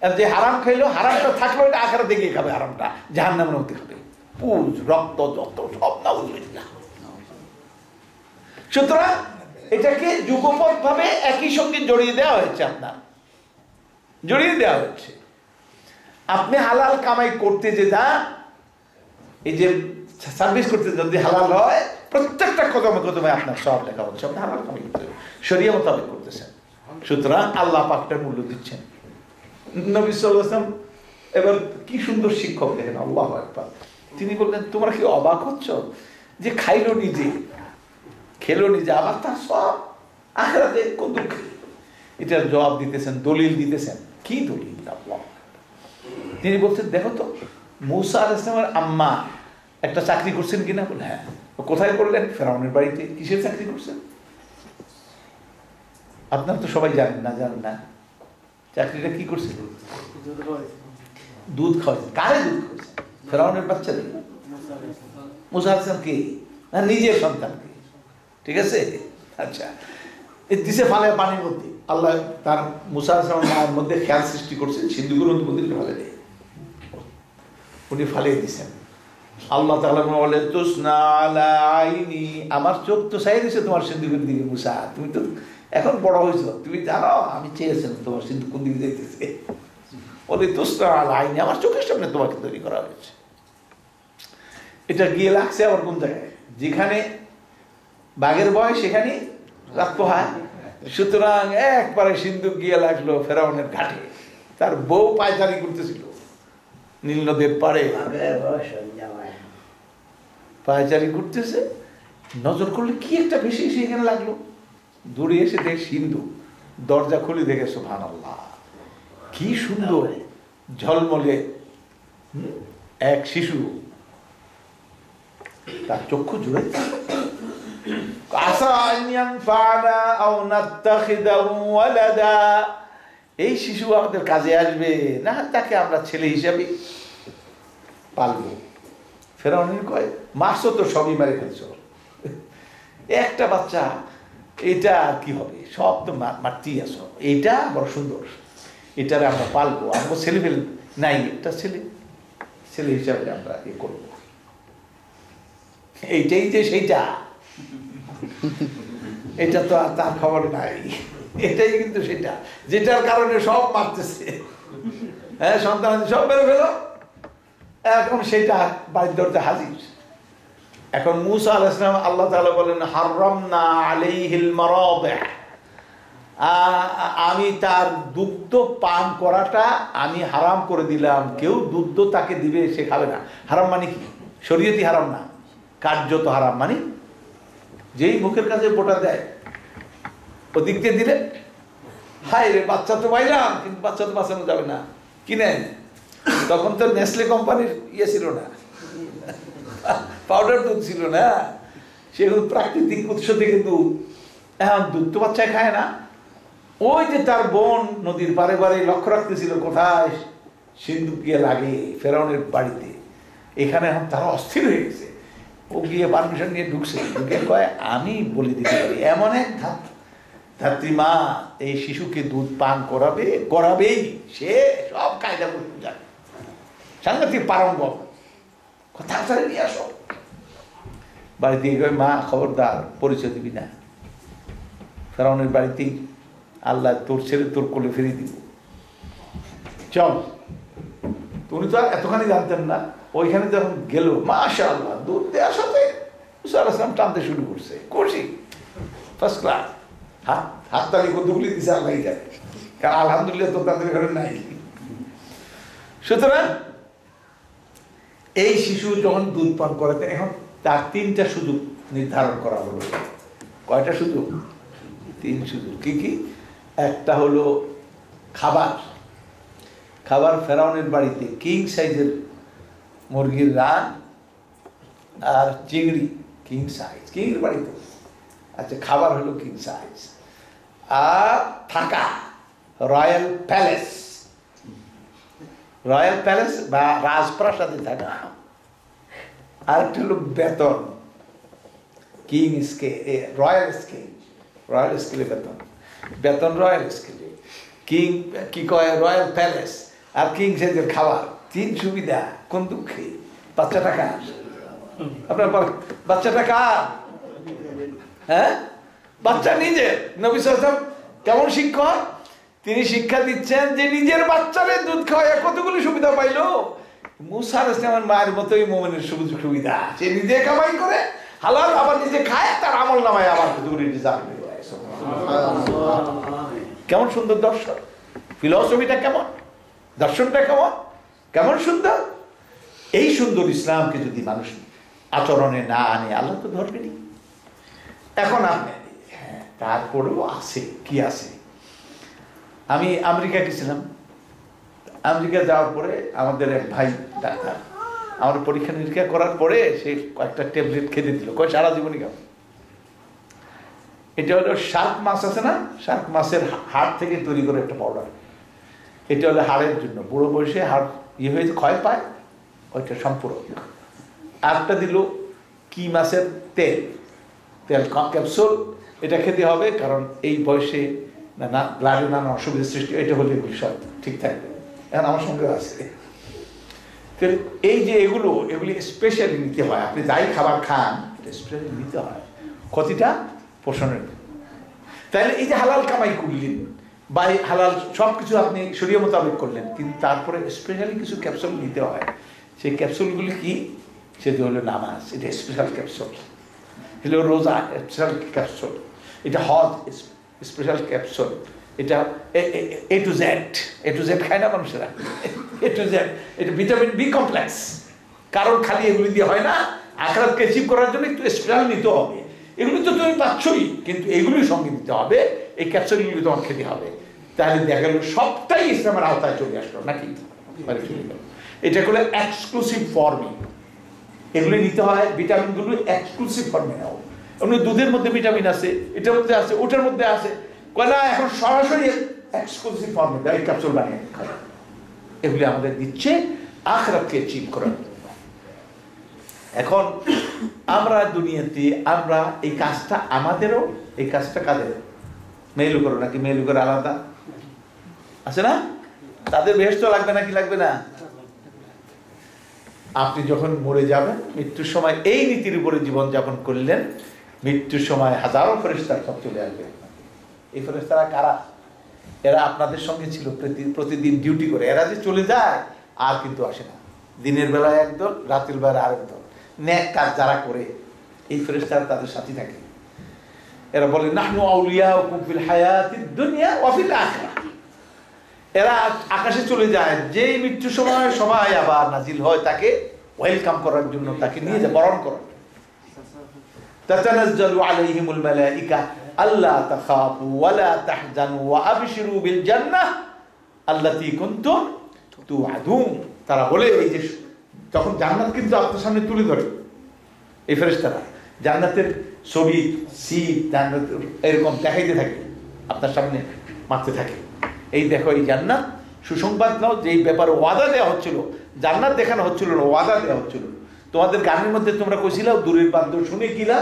আর যে হারাম খাইলো, হারামটা থাকলো এটা আখেরাতে গিয়ে খাবে, হারামটা জাহান্নামের মধ্যে খাবে, পুজ রক্ত যত সব নাউজুবিল্লাহ। সুতরাং এটাকে যুগপৎ ভাবে একই সঙ্গে জড়িয়ে দেওয়া হয়েছে, আপনার জড়িয়ে দেওয়া হয়েছে। আপনি হালাল কামাই করতে যে যান, এই যে সার্ভিস করতে যদি হালাল হয়, প্রত্যেকটা কদমে কদমে আপনার সব লেখা হচ্ছে আপনি হালাল কামাই করতে শরিয়া মোতাবেক করতেছেন। সুতরাং আল্লাহ পাকটার মূল্য দিচ্ছেন। নবী সাল্লাল্লাহু আলাইহি ওয়াসাল্লাম এবার কি সুন্দর শিক্ষক দেখেন, আল্লাহু আকবার। তিনি বললেন তোমরা কি অবাক হচ্ছ যে খাইলো নিজে, খেলো নিজে, আবার তার সব আখিরাতে কোন দুঃখ। এটার জবাব দিতেছেন, দলিল দিতেছেন। কি দলিল? আল্লাহ, তিনি বলছেন দেখো তো মূসা আলাইহিস সালামের আম্মা একটা চাকরি করছেন কিনা? বলে হ্যাঁ। কোথায় করলেন? ফেরাউনের বাড়িতে। কিসের চাকরি করছেন? আপনারা তো সবাই জানেন না, জানেন না চাকরিটা কি করছে? দুধ খাওয়াইছে। কারে দুধ খাওয়াইছে? ফেরাউনের বাচ্চাদের। মূসা আলাইহিস সালাম কে? না নিজের সন্তানকে। ঠিক আছে, আচ্ছা। দিছে ফালে পানির মধ্যে। আল্লাহ তার মূসা আলাইহিস সালামের মধ্যে খেয়াল সৃষ্টি করছেন, সিন্ধুকের মধ্যে ফেলে দেয়, উনি ফালিয়ে দিচ্ছেন। আল্লাহ তাআলা বলেন তুসনা আলা আইনি, আমার চোখ তো চাই দিছে তোমার সিন্ধুকের দিকে। মূসা তুমি তো এখন বড় হয়েছ, তুমি জানো আমি চেয়েছিলাম তোমার সিন্ধুক কোন দিকে যাইতেছে। বলে তুসনা আলা আইনি, আমার চোখের সামনে তোমাকে তৈরি করা হয়েছে। এটা গিয়ে লাগছে আবার কোন জায়গায়? যেখানে বাঘের ভয় সেখানে রাত পোহায়। সুতরাং একবারে সিন্ধুক গিয়ে লাগলো ফেরাউনের ঘাটে। তার বউ পায়চারি করতেছিল নীল নদের পাড়ে, পায়চারি করতেছে। নজর করলে কি একটা বেশি এসে এখানে লাগলো। দূরে এসে দেখে সিন্ধু। দরজা খুলে দেখে সুবহানাল্লাহ, কি সুন্দর ঝলমলে এক শিশু। তার চক্ষু জুড়ে এই শিশু আমাদের কাজে আসবে, না তাকে আমরা ছেলে হিসাবে পালবো। ফেরাউন কয় মারছো তো সবই মারে ফেলছো, একটা বাচ্চা এটা কি হবে, সব তো মারতেই আসো, এইটা বড় সুন্দর, এটারে আমরা পালবো, আমরা ছেলে ফেলে নাই, একটা ছেলে ছেলে হিসাবে আমরা এ করবো। এইটাই যে সেইটা, এটা তো আর তার খবর নাই। এটাই কিন্তু সেটা যেটার কারণে সব মারতেছে। হ্যাঁ, সন্তান সব বেরো ফেলো, এখন সেটা বাড়ির দরজা হাজির। এখন মূসা আলাইহিস সালাম আল্লাহ তাআলা বলেন হারামনা আলাইহিল মারাদি, আমি তার দুগ্ধ পান করাটা আমি হারাম করে দিলাম। কেউ দুগ্ধ তাকে দিবে, সে খাবে না। হারাম মানে কি? শরীয়তি হারাম না, কার্যত হারাম। মানে যেই মুখের কাছে বোটা দেয় ওদিক দিয়ে দিলে, হায় রে বাচ্চা তো পাইলাম, কিন্তু বাচ্চা তো বাঁচানো যাবে না, কিনে তখন তো নেসলে কোম্পানির ইয়ে ছিল না, পাউডার দুধ ছিল না, সেগুলো প্রাকৃতিক উৎস থেকে দুধ। এখন দুধ তো বাচ্চায় খায় না। ওই যে তার বোন নদীর পারে পারে লক্ষ্য রাখতেছিল কোথায় সিন্ধুক গিয়ে লাগে ফেরাউনের বাড়িতে। এখানে এখন তারা অস্থির হয়ে গেছে। ও গিয়ে পারমিশন নিয়ে ঢুকছে, ঢুকে কয় আমি বলে দিতে পারি, এমন এক ধাত্রী মা এই শিশুকে দুধ পান করাবে, করাবেই, সে সব কায়দা করতে জানে, সাংঘাতিক পারঙ্গম। কথা নিয়ে আসো বাড়িতে গিয়ে, মা খবরদার পরিচয় দিবি না, ফেরাউনের বাড়িতেই আল্লাহ তোর ছেলে তোর কোলে ফিরিয়ে দিব, চল। উনি তো আর এতখানি জানতেন না। ওইখানে যখন গেল, মাশাআল্লাহ দুধ দেওয়ার সাথে মূসা আলাইহিস সালাম টানতে শুরু করছে, খুশি, ফার্স্ট ক্লাস। হাততালি কতগুলি দিছে আল্লাহ জানে, কারণ আলহামদুলিল্লাহ তো তাদের ঘরে নাই। সুতরাং এই শিশু যখন দুধ পান করাতে, এখন তার তিনটা সুযোগ নির্ধারণ করা হলো। কয়টা সুযোগ? তিন সুযোগ। কি কি? একটা হলো খাবার। খাবার ফেরাউনের বাড়িতে কিং সাইজের মুরগির রান আর চিংড়ি, কিং সাইজ, কিংয়ের বাড়িতে। আচ্ছা, খাবার হলো কিং সাইজ। আর থাকা রয়্যাল প্যালেস, রয়্যাল প্যালেস বা রাজপ্রাসাদে থাকা। আরেকটা হলো বেতন। King scale, royal scale, royal স্কেলে বেতন, বেতন রয়্যাল স্কেলে, কিং কি কয় রয়্যাল প্যালেস, আর কিং সাইজের খাবার, 3 সুবিধা। কোন দুঃখে? বাচ্চাটা কার? আপনার বাচ্চাটা কার? হ্যাঁ, বাচ্চা নিজের। নবী সাল্লাল্লাহু আলাইহি ওয়াসাল্লাম কেমন শিক্ষক? তিনি শিক্ষা দিচ্ছেন যে নিজের বাচ্চারে দুধ খাওয়ায় কতগুলো সুবিধা পাইলো। মুসা আলাইহিস সালামের মায়ের মতোই মুমিনের সুযোগ সুবিধা, সে নিজে কামাই করে হালাল, আবার নিজে খায়, তার আমল নামায় আবার কতগুলো রিজার্ভ হয়ে যায়। কেমন সুন্দর দর্শন! ফিলসফিটা কেমন, দর্শনটা কেমন, কেমন সুন্দর! এই সুন্দর ইসলামকে যদি মানুষ আচরণে না আনে, আল্লাহ তো ধরবেনি। এখন আপনি তারপরেও আছে কি আছে। আমি আমেরিকা গেছিলাম, আমেরিকা যাওয়ার পরে আমাদের এক ভাই ডাক্তার আমার পরীক্ষা নিরীক্ষা করার পরে সে কয়েকটা ট্যাবলেট খেতে দিল, কয় সারা জীবনই খাও। এটা হলো শার্ক মাছ আছে না, শার্ক মাছের হাড় থেকে তৈরি করে একটা পাউডার। এটা হলো হাড়ের জন্য, বুড়ো বয়সে হাড় হয়েছে, ক্ষয় পায়, ওইটা সম্পূরক। আরেকটা দিল কি মাছের তেল, তেল ক্যাপসুল, এটা খেতে হবে, কারণ এই বয়সে না ব্লাডে নানা অসুবিধার সৃষ্টি, এটা হলে এগুলি সব ঠিক থাকবে। এখন আমার সঙ্গে আছে। এই যে এগুলি স্পেশালি নিতে হয়। আপনি যাই খাবার খান স্পেশালি নিতে হয়, ক্ষতিটা পোষণের। তাহলে এই যে হালাল কামাই করলেন বা হালাল সব কিছু আপনি শরীয় মোতাবেক করলেন, কিন্তু তারপরে স্পেশালি কিছু ক্যাপসুল নিতে হয়। সেই ক্যাপসুলগুলি কি? সেটি হলো নামাজ, এটা স্পেশাল ক্যাপসুল। হলো রোজা, স্পেশাল ক্যাপসুল। এটা হজ, স্পেশাল ক্যাপসুল। এটা এ টু জেড খায় না মানুষেরা, এ টু জেড। এটা ভিটামিন বি কমপ্লেক্স। কারণ খালি এগুলি দিয়ে হয় না, আখিরাতকে অ্যাচিভ করার জন্য একটু স্পেশাল নিতে হবে। এগুলি তো তুমি পাচ্ছই, কিন্তু এগুলির সঙ্গে নিতে হবে, এই ক্যাপসুলগুলি তোমার খেতে হবে। তাহলে দেখা গেল সবটাই ইসলামের আওতায় চলে আসলো নাকি? এটা হলো এক্সক্লুসিভ ফর্মে, এগুলি নিতে হয়। ভিটামিনগুলো এক্সক্লুসিভ ফর্মে নাও। এমনি দুধের মধ্যে ভিটামিন আছে, এটার মধ্যে আছে, ওটার মধ্যে আছে, না এখন সরাসরি এক্সক্লুসিভ ফর্মে দেয়, ক্যাপসুল বানিয়ে খায়। এগুলি আমাদের দিচ্ছে আখিরাতকে অ্যাচিভ করার জন্য। এখন আমরা দুনিয়াতে আমরা এই কাজটা আমাদেরও, এই কাজটা কাদের? মেয়ে লোকেরও নাকি? মেয়ে লোকের আলাদা আছে না? তাদের বেহেশত লাগবে নাকি লাগবে না? আপনি যখন মরে যাবেন, মৃত্যুর সময় এই নীতির উপরে জীবনযাপন করলেন, মৃত্যুর সময় হাজারো ফেরেশতা সব চলে আসবে। এই ফেরেশতারা কারা? এরা আপনাদের সঙ্গে ছিল, প্রতিদিন ডিউটি করে। এরা যে চলে যায় আর কিন্তু আসে না। দিনের বেলায় একদল, রাতের বেলায় আরেক দল। নেক কাজ যারা করে এই ফেরেশতারা তাদের সাথী থাকে। এরা বলে নাহনু আউলিয়াউকুম ফিল হায়াতিদ দুনিয়া ওয়া ফিল আখিরাহ। এরা আকাশে চলে যায়, যেই মৃত্যুর সময় সবাই আবার নাজিল হয় তাকে ওয়েলকাম করার জন্য, তাকে নিয়ে যায় বরণ করার জন্য। তাতানাজ্জালু আলাইহিমুল মালাইকা আল্লা তাখাফু ওয়া লা তাহজানু ওয়া আবশিরু বিল জান্নাহ আল্লাতী কুনতুম তুআদুন। তারা বলে, এই যে তখন জান্নাত কিন্তু আপনার সামনে তুলে ধরে এই ফেরেশতারা, জান্নাতের ছবি, সিট, জান্নাত এরকম দেখাইতে থাকে, আপনার সামনে মারতে থাকে। এই দেখো এই জান্নাত, সুসংবাদ নাও, যেই ব্যাপারে ওয়াদা দেওয়া হচ্ছিল, জান্নাত দেখানো হচ্ছিল না, ওয়াদা দেওয়া হচ্ছিল। তোমাদের গানের মধ্যে তোমরা কইছিলাও দূরের বাদ্য শুনে কিলা,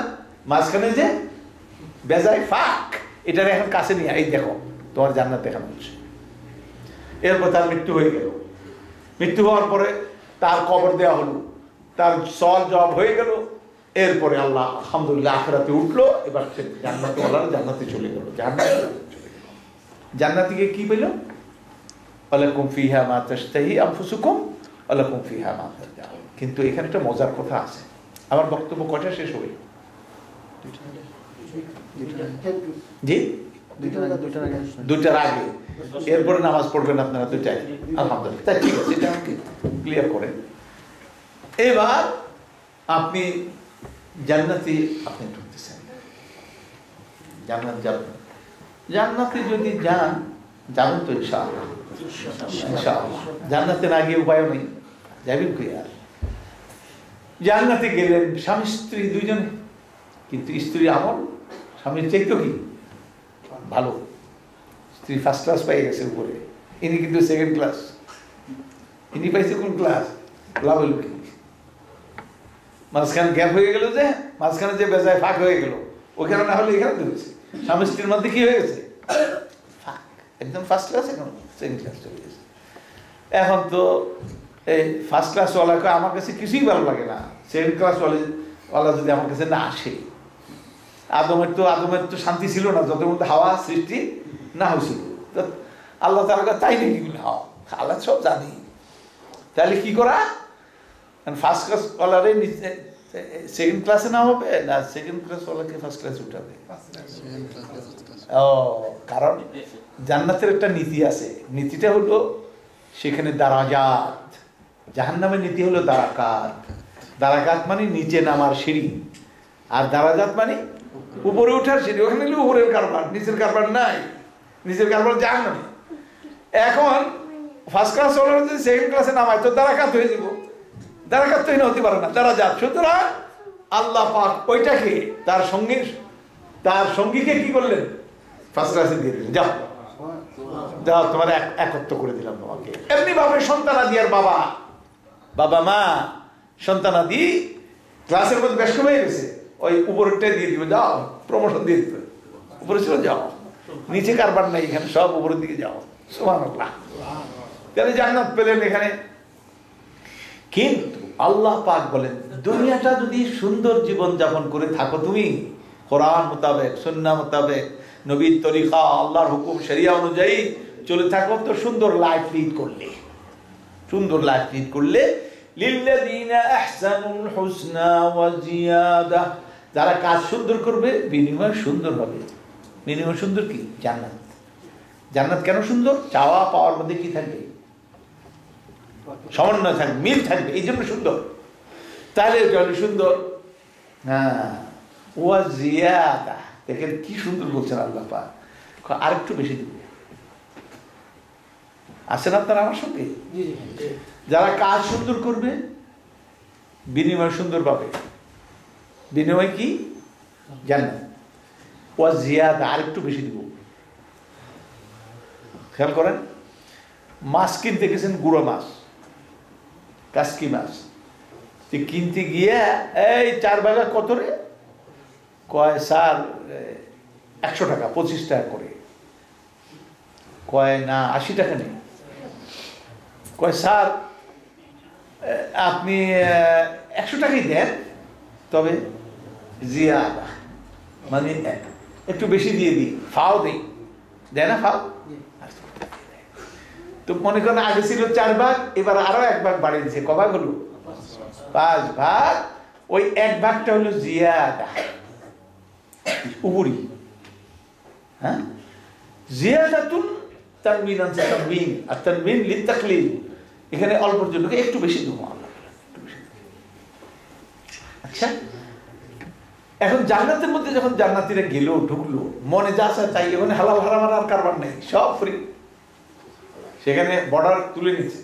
মাঝখানে যে বেজায় ফাঁক, এটার এখন কাছে নিয়ে এই দেখো তোমার জান্নাত দেখানো হচ্ছে। এরপর তার মৃত্যু হয়ে গেল। মৃত্যু হওয়ার পরে তার কবর দেওয়া হলো, তার সওয়াল জবাব হয়ে গেল। এরপরে আল্লাহ আলহামদুলিল্লাহ আখিরাতে উঠলো, এবার সে জান্নাতে ওয়ালা জান্নাতে চলে গেল। জান্নাতীকে কি পেল? ওয়ালাকুম ফিহা মা তাশতাহি আনফুসুকুম ওয়ালাকুম ফিহা মা তাদাউন। কিন্তু এখানে একটা মজার কথা আছে। আমার বক্তব্য কয়টা শেষ হবে? জি, দুইটার আগে। এরপরে নামাজ পড়বেন আপনারা দুইটায়, আলহামদুলিল্লাহ। ঠিক আছে, এটা আমাকে ক্লিয়ার করেন। এবার আপনি জান্নাতে আপনি ঢুকতেছেন, জান্নাত যাবেন। জান্নাতে যদি যাবেন তো ইনশাআল্লাহ, ইনশাআল্লাহ। জান্নাতে না গিয়ে উপায় নেই, যাবেন কি আর। জান্নাতে গেলেন স্বামী স্ত্রী দুইজনে, কিন্তু স্ত্রী আমল স্বামীর চাইতো কি ভালো। স্ত্রী ফার্স্ট ক্লাস পাই গেছে উপরে, ইনি কিন্তু সেকেন্ড ক্লাস। ইনি পাইছে কোন ক্লাস? লাভ হইল কি? মাঝখানে গ্যাপ হয়ে গেল যে মাঝখানে যে বেজায় ফাঁক হয়ে গেল, ওইখানে না হলে এখানে ধরেছে, স্বামী স্ত্রীর মধ্যে কি হয়ে গেছে ফাঁক, একদম ফার্স্ট ক্লাস এখন সেকেন্ড ক্লাস চলে গেছে। এখন তো এই ফার্স্ট ক্লাস ওয়ালাকে আমার কাছে কিছুই ভালো লাগে না, সেকেন্ড ক্লাস ওয়ালা যদি আমার কাছে না আসে। আদমের তো শান্তি ছিল না যত মধ্যে হাওয়া সৃষ্টি না হয়েছিল, তো আল্লাহ তাআলা তাই নাকি হাওয়া, আল্লাহ সব জানি, তাহলে কি করা, ফার্স্ট ক্লাস ওয়ালারে সেকেন্ড ক্লাসে না হবে না সেকেন্ড ক্লাস ওয়ালাকে ফার্স্ট ক্লাসে উঠাবে? ও, কারণ জান্নাতের একটা নীতি আছে, নীতিটা হলো সেখানে দারাজাত, জাহান্নামের নীতি হলো দারাকাত। দারাকাত মানে নিচে নামার সিঁড়ি, আর দারাজাত মানে উপরে ওঠার সিঁড়ি। ওখানে হলো উপরের কারবার, নিচের কারবার নাই, নিচের কারবার জাহান্নামে। এখন ফার্স্ট ক্লাস ওয়ালারা যদি সেকেন্ড ক্লাসে নামায় তো দারাকাত হয়ে যাব, দারাকাত তো হতে পারে না, দারাজাত। সুতরাং আল্লাহ পাক ওইটাকে তার সঙ্গীকে কি করলেন, ফার্স্ট ক্লাসে দিয়ে দিলেন, যাও যাও তোমার একত্র করে দিলাম তোমাকে। এমনি ভাবে সন্তানাদি আর বাবা মা সন্তানাদি ক্লাসের মধ্যে ব্যস্ত হয়ে গেছে, ওই উপরেরটাই দিয়ে দিবে, যাও প্রমোশন দিয়ে দিবে, উপরে ছিল যাও, নিচে কারবার নাই, এখানে সব উপরের দিকে যাও। সুবহানাল্লাহ, তাহলে জান্নাত পেলেন এখানে। কিন্তু আল্লাহ পাক বলেন দুনিয়াটা যদি সুন্দর জীবন যাপন করে থাকো তুমি, কোরআন মোতাবেক, সুন্নাহ মোতাবেক, নবীর তরিকা, আল্লাহর হুকুম শরিয়া অনুযায়ী চলে থাকো, তো সুন্দর লাইফ লিড করলে লিল্লাযীনা আহসানুল হুসনা ওয়া জিয়াদা, যারা কাজ সুন্দর করবে বিনিময় সুন্দর হবে। বিনিময় সুন্দর কি? জান্নাত। জান্নাত কেন সুন্দর? চাওয়া পাওয়ার মধ্যে কি থাকবে? সমন্বয় থাকবে, মিল থাকবে, এই জন্য সুন্দর। তাহলে সুন্দর। হ্যাঁ, ওয়া জিয়াদা, দেখেন কি সুন্দর বলছেন আল্লাহ পাক, আরেকটু বেশি দিবে। আছেন আপনারা আমার সঙ্গে? যারা কাজ সুন্দর করবে বিনিময় সুন্দর পাবে। বিনিময় কি? জান্নাত। ওয়া জিয়াদা, আরেকটু বেশি দিব। খেয়াল করেন, মাছ কিনতে গেছেন, গুঁড়ো মাছ, কাসকি মাছ, কিনতে গিয়ে এই 4 ভাগা কত রে? কয় স্যার 100 টাকা, 25 টাকা করে। কয় না 80 টাকা নেই। কয় স্যার আপনি 100 টাকাই দেন, তবে জিয়াদা মানে একটু বেশি দিয়ে দিই, ফাও দিই, দেয় না ফাও? তো মনে করেন আগে ছিল 4 ভাগ, এবার আরো 1 ভাগ বাড়িয়ে দিচ্ছে, ক ভাগ হলো? 5 ভাগ। ওই 1 ভাগটা হলো জিয়াদা, উপরি। হ্যাঁ, জিয়াদাতুন তানবিন আছে, তানবিন আর তানবিন লিতাকলিল, এখানে অল্পর জন্য একটু বেশি দেবো আল্লাহ, একটু বেশি। আচ্ছা, এখন জান্নাতের মধ্যে যখন জান্নাতীরা গেল, ঢুকলো, মনে যা চায় তাই, এখানে হালাল হারাম আর কারবার নেই, সব ফ্রি। সেখানে বর্ডার তুলে নিচ্ছে,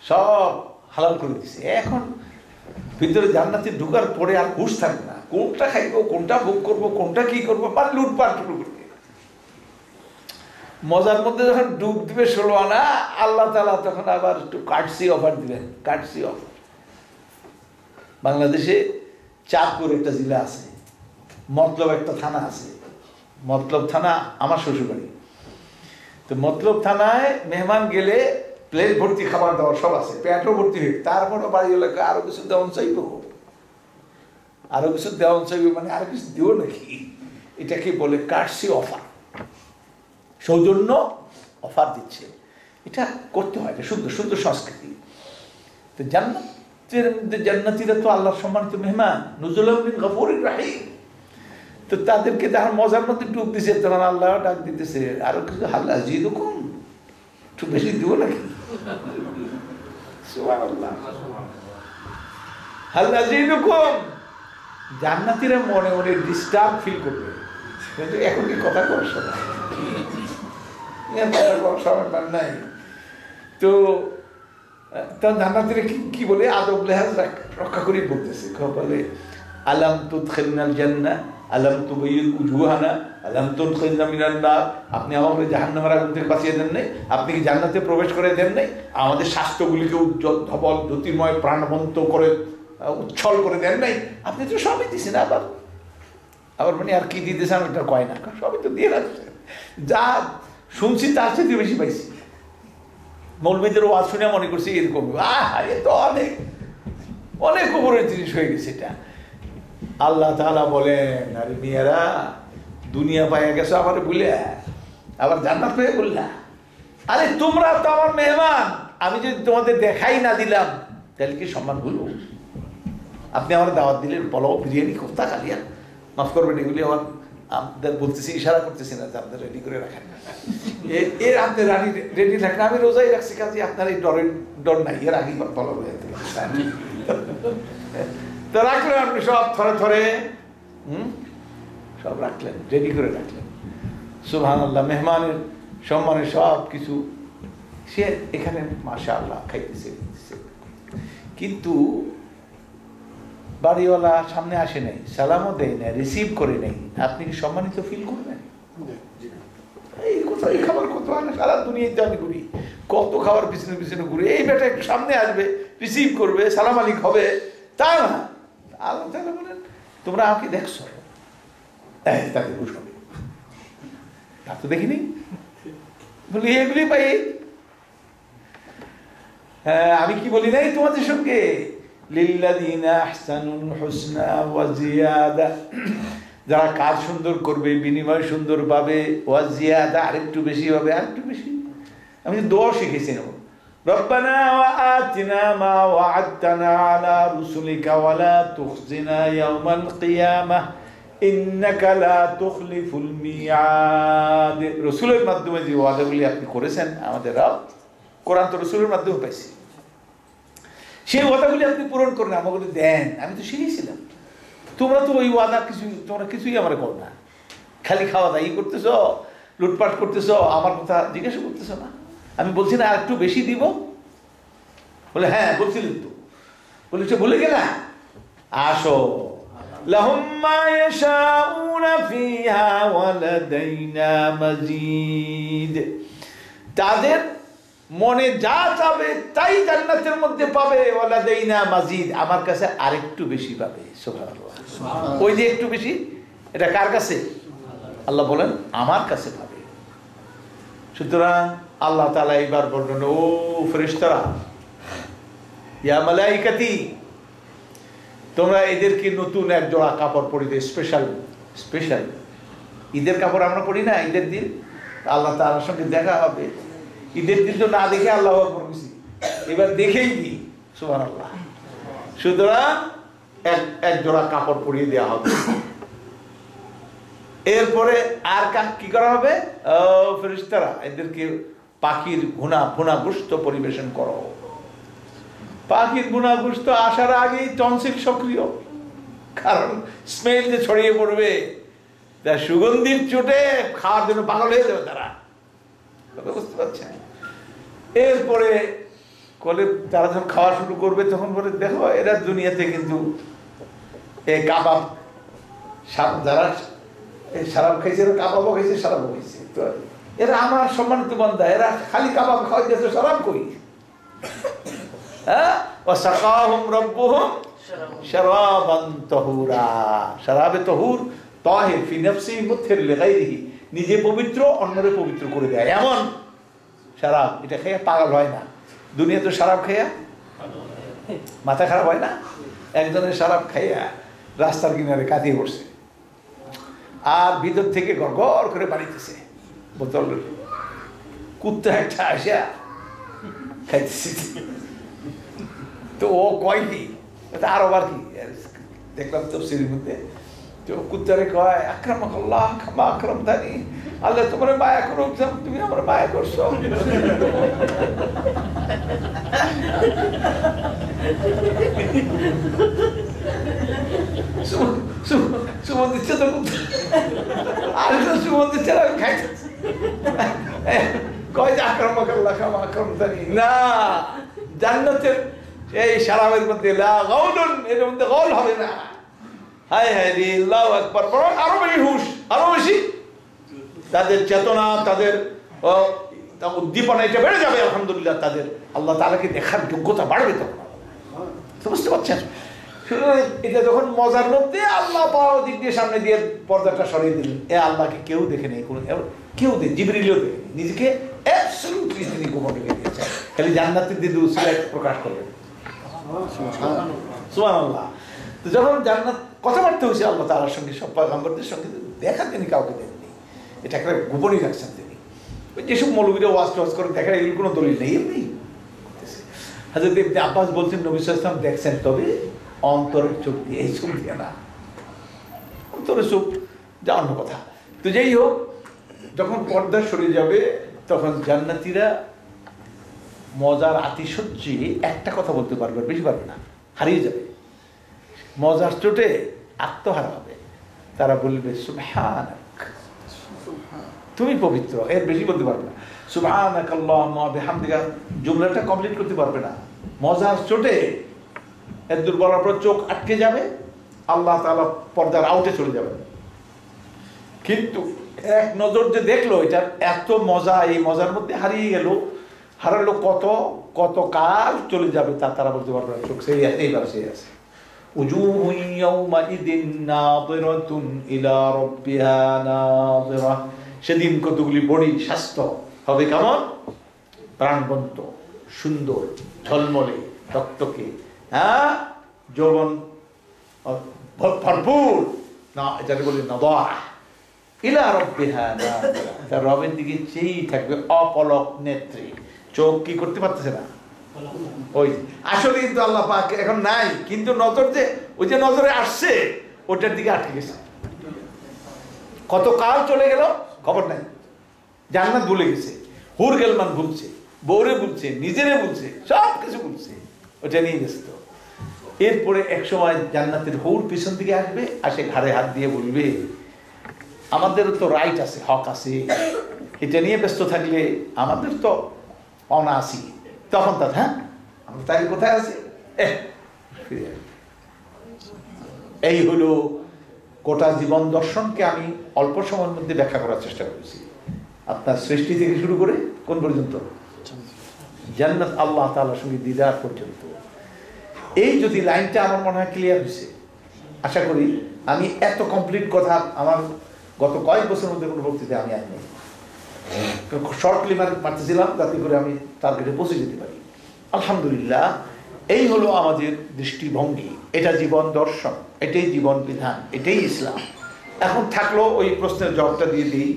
সব হালাল করে দিচ্ছে। এখন ভিতরে জান্নাতে ঢুকার পরে আর হুঁশ থাকবে না, কোনটা খাইবো, কোনটা ভোগ করবো, কোনটা কি করবো, মানে লুটপাট শুরু করবে। মজার মধ্যে যখন ডুব দিবে 16 আনা, আল্লাহ তাআলা তখন আবার একটু কাটসি অফার দিবেন। কাটসি অফার, বাংলাদেশে চাঁদপুর একটা জেলা আছে, মতলব একটা থানা আছে। মতলব থানা আমার শ্বশুরবাড়ি। তো মতলব থানায় মেহমান গেলে প্লেট ভর্তি খাবার দাবার সব আছে, পেটও ভর্তি হয়ে, তারপরও বাড়ি এলাকা আরো কিছু দেওয়ান চাইব, আরো কিছু দেওয়ান চাইব, মানে আরো কিছু দিও নাকি, এটাকে বলে কাটসি অফার, সৌজন্য অফার দিচ্ছে। এটা করতে হয়, সুন্দর সুন্দর সংস্কৃতি। তো জান্নাতীরা তো আল্লাহর সম্মানিত মেহমান, নুজুলাম মিন গফুরির রাহিম। তো তাদেরকে যখন মজার মধ্যে ডুব দিছে, তখন আল্লাহ ডাক দিতেছে, আরো কিছু হাল আজিদুকুম, একটু বেশি দিব নাকি? সুবহানাল্লাহ, হাল আজিদুকুম। জান্নাতীরা মনে মনে ডিস্টার্ব ফিল করবে, কিন্তু এখন কি কথা করার সময়, নাই। তো জান্নাতীরা কি বলে, আদব লেহাজ রক্ষা করে বলতেছে, বলে আলাম তুদখিলনাল জান্নাহ আলাম তুবাইয়িদ উজুহানা আলাম তুদখিলনা মিনান নার, আপনি আমাকে জাহান্নামের আগুন থেকে বাঁচিয়ে দেন নাই, আপনি কি জান্নাতে প্রবেশ করে দেন নাই, আমাদের শাস্ত্রগুলিকে উজ্জ্বল ধবল জ্যোতির্ময় প্রাণবন্ত করে উচ্ছল করে দেন নাই, আপনি তো সবই দিচ্ছেন, আবার মানে আর কি দিতেছেন ওটা কয় না, সবই তো দিয়ে রাখছেন, যা শুনছি তার সাথে বেশি পাইছি। মৌলবীদের ওয়াজ শুনে মনে করছি এরকম, এ তো অনেক অনেক উপরের জিনিস হয়ে গেছে এটা। আল্লাহ তাআলা বলেন, আরে মেয়েরা দুনিয়া পাইয়া গেছো আমার ভুলে, আবার জান্নাত পেয়ে বললা, আরে তোমরা তো আমার মেহমান, আমি যদি তোমাদের দেখাই না দিলাম তাহলে কি সম্মান ভুলবো? আপনি আমার দাওয়াত দিলেন, পোলাও, বিরিয়ানি, কোফতা, কালিয়া, মাফ করবেন এগুলি আমার আপনাদের বলতেছি, ইশারা করতেছি না যে আপনার রেডি করে রাখেন, এর আপনি রানি রেডি রাখেন, আমি রোজাই রাখছি, কাজে আপনার এই ডর নাই, এর আগেই পোলাও হয়ে তো রাখলেন আপনি সব থরে থরে, সব রাখলেন, রেডি করে রাখলেন। সুবহানাল্লাহ, মেহমানের সম্মানে সব কিছু সে এখানে মাশাআল্লাহ খাইতেছে, কিন্তু বাড়িওয়ালা সামনে আসে নাই, সালামও দেয় না, রিসিভ করে নেই, আপনি কি সম্মানিত ফিল করবেন? এই কোথাও এই খাবার কত আনে, সারা দুনিয়াতে আমি ঘুরি, কত খাবার পিছনে পিছনে ঘুরি, এই বেটা একটু সামনে আসবে, রিসিভ করবে, সালাম আলিক হবে, তা না। আল্লাহ তাআলা বলেন, তোমরা আমাকে দেখছো, তাকে বুঝবে, তা তো দেখিনি, বলি এগুলি পাই। হ্যাঁ, আমি কি বলি নাই তোমাদের সঙ্গে, লিল্লাযীনা আহসানুল হুসনা ওয়া জিয়াদা, যারা কাজ সুন্দর করবে বিনিময় সুন্দর পাবে, ওয়া জিয়াদা আরেকটু বেশি হবে, আরেকটু বেশি। আমি দোয়া শিখেছি না, রব্বানা ওয়া আতিনা মা ওয়া'আদতানা আলা রুসুলিকা ওয়া লা তুখজিনা ইয়াওমাল কিয়ামাহ ইন্নাকা লা তুখলিফুল মিআদ। রাসূলের মাধ্যমে যে ওয়াদাগুলি আপনি করেছেন আমাদের রব, কোরআন তো রাসূলের মাধ্যমে পাইছি, সেই ওয়াদাগুলি আপনি পূরণ করেন, আমাকে দেন। আমি তো শিখেছিলাম, তোমরা তো ওই ওয়াদা তোমরা কিছুই আমার করো না, খালি খাওয়া দাওয়া করতেছ, লুটপাট করতেছ, আমার কথা জিজ্ঞাসা করতেছ না। আমি বলছি না আর একটু বেশি দিব, বলে হ্যাঁ বলছিলেন তো, বলেছে ভুলে গেলা, আসো, লাহুম মা ইয়াশাউনা ফিহা ওয়া লাদাইনা মাজিদ, তাদের মনে যা চাবে তাই জান্নাতের মধ্যে পাবে, ওয়া লাদাইনা মাজিদ, আমার কাছে আরেকটু বেশি পাবে। সুবহানাল্লাহ, ওই যে একটু বেশি, এটা কার কাছে? আল্লাহ বলেন আমার কাছে পাবে। সুতরাং আল্লাহ তাআলা এবার বললেন, ও ফেরেশতারা, ইয়া মালাইকাতি, তোমরা এদেরকে নতুন এক জোড়া কাপড় পরিয়ে, স্পেশাল স্পেশাল ঈদের কাপড় আমরা পরি না, ঈদের দিন আল্লাহ তাআলার সঙ্গে দেখা হবে, ঈদের দিন তো না দেখে আল্লাহ আকবার বলছি, এবার দেখেই কি, সুবহানাল্লাহ। সুতরাং এক জোড়া কাপড় পরিয়ে দেওয়া হবে। এরপরে আর কি করা হবে? ও ফেরেশতারা, এদেরকে পাখির ভুনা গোশত পরিবেশন করো। পাখির ভুনা গোশত আসার আগেই টনসিল সক্রিয়, কারণ স্মেল যে ছড়িয়ে পড়বে, তার সুগন্ধির চোটে খাওয়ার জন্য পাগল হয়ে যাবে তারা, বুঝতে পারছেন? এরপরে কলে তারা যখন খাওয়া শুরু করবে তখন বলে, দেখো এরা দুনিয়াতে কিন্তু এই কাবাব, যারা শারাব খাইছে, এরা কাবাবও খাইছে, শারাবও খাইছে, তো এরা আমার সম্মানিত বান্দা, এরা খালি কাবাব খাওয়াইতেছে, শারাব কই? হ্যাঁ, ওয়াসাকাহুম রাব্বুহুম শারাবান তাহুরা, শারাবে তাহুর, তাহির ফি নাফসিহি মুতহির লিগাইরিহি, নিজে পবিত্র অন্যরে পবিত্র করে দেয় এমন শারাব। এটা খেয়ে পাগল হয় না, দুনিয়া তো শারাব খাইয়া মাথা খারাপ হয় না। একজনের শারাব খাইয়া রাস্তার কিনারে কাঁদিয়ে পড়ছে, আর ভিতর থেকে গড়গড় করে বাড়িতেছে বোতল, কুত্তা একটা আসা খাইতেছে। তো ও কয় কি, আরো বার কি দেখলাম তাফসীরের মধ্যে, তো কুত্তারে কয়, আকরামাকাল্লাহ কামা আকরামতানি, আল্লাহ তোমার মায়া করুক, তুমি আমার মায়া করছো। সুমন দিচ্ছে তো, আর সুমন দিচ্ছে না, খাইছে, কয় যে আকরামাকাল্লাহ কামা আকরামতানি। না, জান্নাতের এই শারাবের মধ্যে লা গাউলুন, এর মধ্যে গাউল হবে না। হায় হায় রে, আল্লাহু আকবার, বরং আরো বেশি হুঁশ, আরো বেশি তাদের চেতনা, তাদের উদ্দীপনা এটা বেড়ে যাবে। আলহামদুলিল্লাহ, তাদের আল্লাহ তাআলাকে দেখার যোগ্যতা বাড়বে তখন। বুঝতে পারছেন? এটা যখন মজার মধ্যে আল্লাহ পাওয়া দিক দিয়ে সামনে দিয়ে পর্দাটা সরিয়ে দিলেন, এ আল্লাহকে কেউ দেখে নেই, কেউ জিবরিলও দেখে নিজেকে অ্যাবসলিউটলি তিনি গোপন রেখে দিয়েছেন, খালি জান্নাতীদের উসিলায় প্রকাশ করবেন। সুবহানাল্লাহ। তো যখন জান্নাত কথাবার্তা হয়েছে আল্লাহ তাআলার সঙ্গে, সব পয়গম্বরদের সঙ্গে, দেখা তিনি কাউকে দেননি, এটা একটা গোপনই রাখছেন তিনি। ওই যেসব মৌলবীরা ওয়াজ টোয়াজ করে দেখা, এগুলো কোনো দলিল নেই, এমনি হযরত ইবনে আব্বাস বলছেন নবী সাল্লাল্লাহু আলাইহি ওয়াসাল্লাম দেখছেন, তবে অন্তরের চোখ দিয়ে, এই চোখ দিয়ে না, অন্তরের চোখ যা অন্য কথা। তো যাই হোক, যখন পর্দা সরে যাবে তখন জান্নাতীরা মজার আতিশয্যে একটা কথা বলতে পারবে, বেশি পারবে না, হারিয়ে যাবে, মজার চোটে আত্মহারা হবে। তারা বলবে সুবহানাক, তুমি পবিত্র, এর বেশি বলতে পারবে না। সুবহানাক আল্লাহুম্মা ওয়া বিহামদিকা জুমলাটা কমপ্লিট করতে পারবে না, মজার চোটে এর দুর্বলার পর চোখ আটকে যাবে, আল্লাহ তাআলা পর্দার আউটে চলে যাবে। কিন্তু এক নজর যে দেখলো এটা এত মজা, এই মজার মধ্যে হারিয়ে গেল, হারালো কত কত কাল চলে যাবে তা তারা বলতে পারবে না। চোখ সেই এইবার সেই আছে। উজুহু ইয়াউমাইদিন নাযিরাতুন ইলা রাব্বিহা নাযিরা, সেদিন কতগুলি বডি স্বাস্থ্য হবে কেমন, প্রাণবন্ত, সুন্দর, ঝলমলে, টকটকে, হ্যাঁ, যৌবন ভরপুর, না এটাকে বলি নাযরা, ইলা রাব্বিহা নাযিরা, তার রবের দিকে চেয়েই থাকবে অপলক নেত্রে, চোখ কি করতে পারতেছে না। ওই আসলে কিন্তু আল্লাহ পাক এখন নাই, কিন্তু নজর যে ওই যে নজরে আসছে ওটার দিকে আটকে গেছে, কত কাল চলে গেল খবর নাই। জান্নাত ভুলে গেছে, হুর গেলমান ভুলছে, বউরে ভুলছে, নিজেরে ভুলছে, সব কিছু ভুলছে, ওটা নিয়ে ব্যস্ত। এরপরে এক সময় জান্নাতের হুর পিছন দিকে আসবে, আসে ঘাড়ে হাত দিয়ে বলবে আমাদেরও তো রাইট আছে, হক আছে, এটা নিয়ে ব্যস্ত থাকলে আমাদের তো পাওনা আছি। তখন তার হ্যাঁ আমরা তাই কোথায় আছি, এই হলো গোটা জীবন দর্শনকে আমি অল্প সময়ের মধ্যে ব্যাখ্যা করার চেষ্টা করেছি। আপনার সৃষ্টি থেকে শুরু করে কোন পর্যন্ত, জান্নাত আল্লাহ তাআলার সঙ্গে দিদার পর্যন্ত। এই যদি লাইনটা আমার মনে হয় ক্লিয়ার হয়েছে, আশা করি আমি এত কমপ্লিট কথা আমার গত কয়েক বছরের মধ্যে কোনো বক্তৃতা আমি আর নেই, শর্টলি মারতেছিলাম যাতে করে আমি টার্গেটে পৌঁছে যেতে পারি। আলহামদুলিল্লাহ, এই হলো আমাদের দৃষ্টিভঙ্গি, এটা জীবন দর্শন, এটাই জীবন বিধান, এটাই ইসলাম। এখন থাকলো ওই প্রশ্নের জবাবটা দিয়ে দিই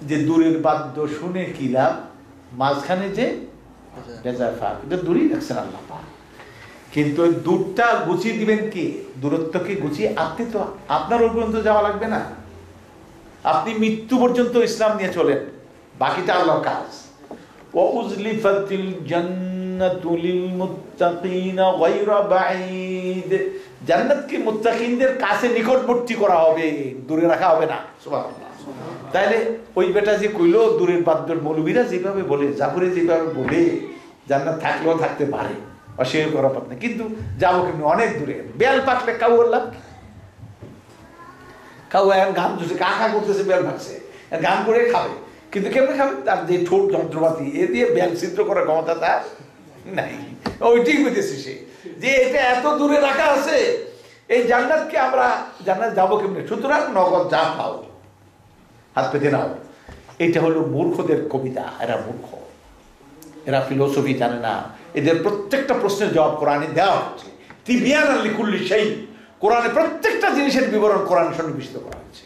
যে দূরের বাদ্য শুনে কি লাভ, মাঝখানে যে বেজার ফাঁক, এটা দূরেই রাখছেন আল্লাহ পাক, কিন্তু ওই দূরটা গুছিয়ে দিবেন কি, দূরত্বকে গুছিয়ে, আপনি তো আপনার ওই পর্যন্ত যাওয়া লাগবে না, আপনি মৃত্যু পর্যন্ত ইসলাম নিয়ে চলেন, বাকিটা আল্লাহর কাজ। ওয়াউজলিফাতিল জান্নাতু লিল মুত্তাকিনা গায়রা বাঈদ, জান্নাতকে মুত্তাকিনদের কাছে নিকটবর্তী করা হবে, দূরে রাখা হবে না। সুবহানাল্লাহ। তাইলে ওই বেটা যে কইলো দূরের বাদ্যর মৌলবীরা যেভাবে বলে, জাফরে যেভাবে বলে, জান্নাত থাকলেও থাকতে পারে, অস্বীকার করা পারে না, কিন্তু যাবো কেমনি, অনেক দূরে। বেল পাকলে কাউ বললাম, কাউ এখন গান ধরছে, কাকা করতেছে, বেল ভাগছে, গান করে খাবে, কিন্তু কেমন খাবে, তার যে ঠোঁট যন্ত্রপাতি এ দিয়ে বেল ছিদ্র করার ক্ষমতা তার নাই। ওইটাই বুঝেছি সে যে এটা এত দূরে রাখা আছে, এই জান্নাতকে আমরা জান্নাত যাবো কেমনি, সুতরাং নগদ যা পাও হাত পেতে নাও। এটা হলো মূর্খদের কবিতা, এরা মূর্খ, এরা ফিলোসফি জানে না, এদের প্রত্যেকটা প্রশ্নের জবাব কোরআনে দেওয়া হচ্ছে। তিবিয়ানাল লিকুল্লি শাই, কোরআনে প্রত্যেকটা জিনিসের বিবরণ কোরআনে সন্নিবেশিত করা হয়েছে।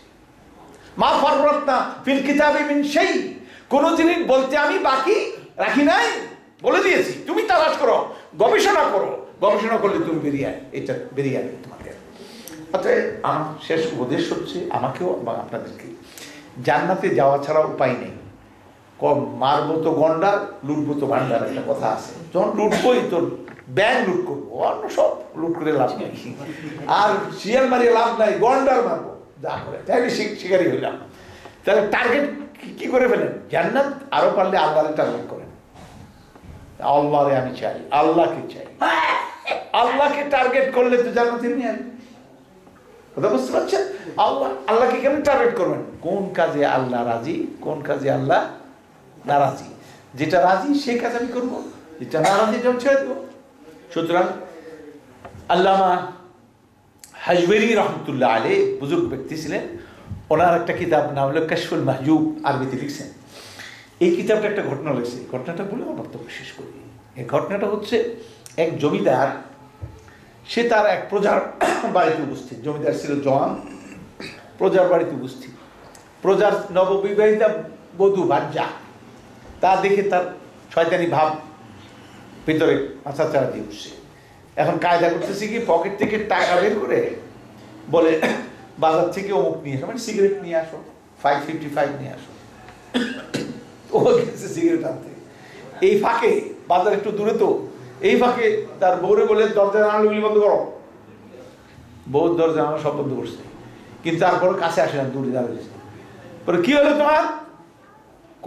মা ফাররাতনা ফিল কিতাবি মিন শাই, কোন জিনিস বলতে আমি বাকি রাখি নাই, বলে দিয়েছি, তুমি তালাশ করো, গবেষণা করো, গবেষণা করলে তুমি বেরিয়ে আয়, এটা বেরিয়ে আয় তোমাকে। অতএব আমার শেষ উপদেশ হচ্ছে আমাকেও এবং আপনাদেরকে, জান্নাতে যাওয়া ছাড়া উপায় নেই। মারবো তো গন্ডার, লুটবো তো ভান্ডার, একটা কথা আছে। যখন লুটবোই তোর ব্যাংক লুট করবো, অন্য সব লুট করে লাভ নেই, আর শিয়াল মারিয়ে লাভ নাই, গন্ডার মারবো যা করে, তাইলে শিকারি হইলাম। তাহলে টার্গেট কি করে ফেলেন, জান্নাত, আরো পারলে আল্লাহরে টার্গেট করেন। আল্লাহরে আমি চাই, আল্লাহকে চাই, আল্লাহকে টার্গেট করলে তো জান্নাতে নিয়ে আসবে। কথা বুঝতে পারছেন? আল্লাহকে কেমন টার্গেট করবেন, কোন কাজে আল্লাহ রাজি, কোন কাজে আল্লাহ নারাজি, যেটা রাজি সেই কাজ আমি করবো, যেটা নারাজি যেমন ছেড়ে দেবো। সুতরাং আল্লামা হাজবেরি রহমতুল্লাহ আলাইহি বুজুর্গ ব্যক্তি ছিলেন, ওনার একটা কিতাব নাম হলো কাশফুল মাহজুব, আরবিতে লিখছেন। এই কিতাবটা একটা ঘটনা লিখছে, ঘটনাটা বলে আমার বক্তব্য শেষ করি। এই ঘটনাটা হচ্ছে এক জমিদার, সে তার এক প্রজার বাড়িতে উপস্থিত। জমিদার ছিল জওয়ান, প্রজার বাড়িতে উপস্থিত। প্রজার নববিবাহিতা বধূ বাজ্জা, তা দেখে তার শয়তানি ভাব ভিতরে মাথা চাড়া দিয়ে উঠছে। এখন কায়দা করতেছে কি, পকেট থেকে টাকা বের করে বলে বাজার থেকে অমুক নিয়ে আসো, মানে সিগারেট নিয়ে আসো, 555 নিয়ে আসো। ও গেছে সিগারেট আনতে। এই ফাঁকে, বাজার একটু দূরে তো, এই ফাঁকে তার বউরে বলে দরজা জানালাগুলি বন্ধ করো। বউ দরজা জানালা সব বন্ধ করছে, কিন্তু তারপর কাছে আসে না, দূরে দাঁড়িয়েছে। বলে কি হলো তোমার?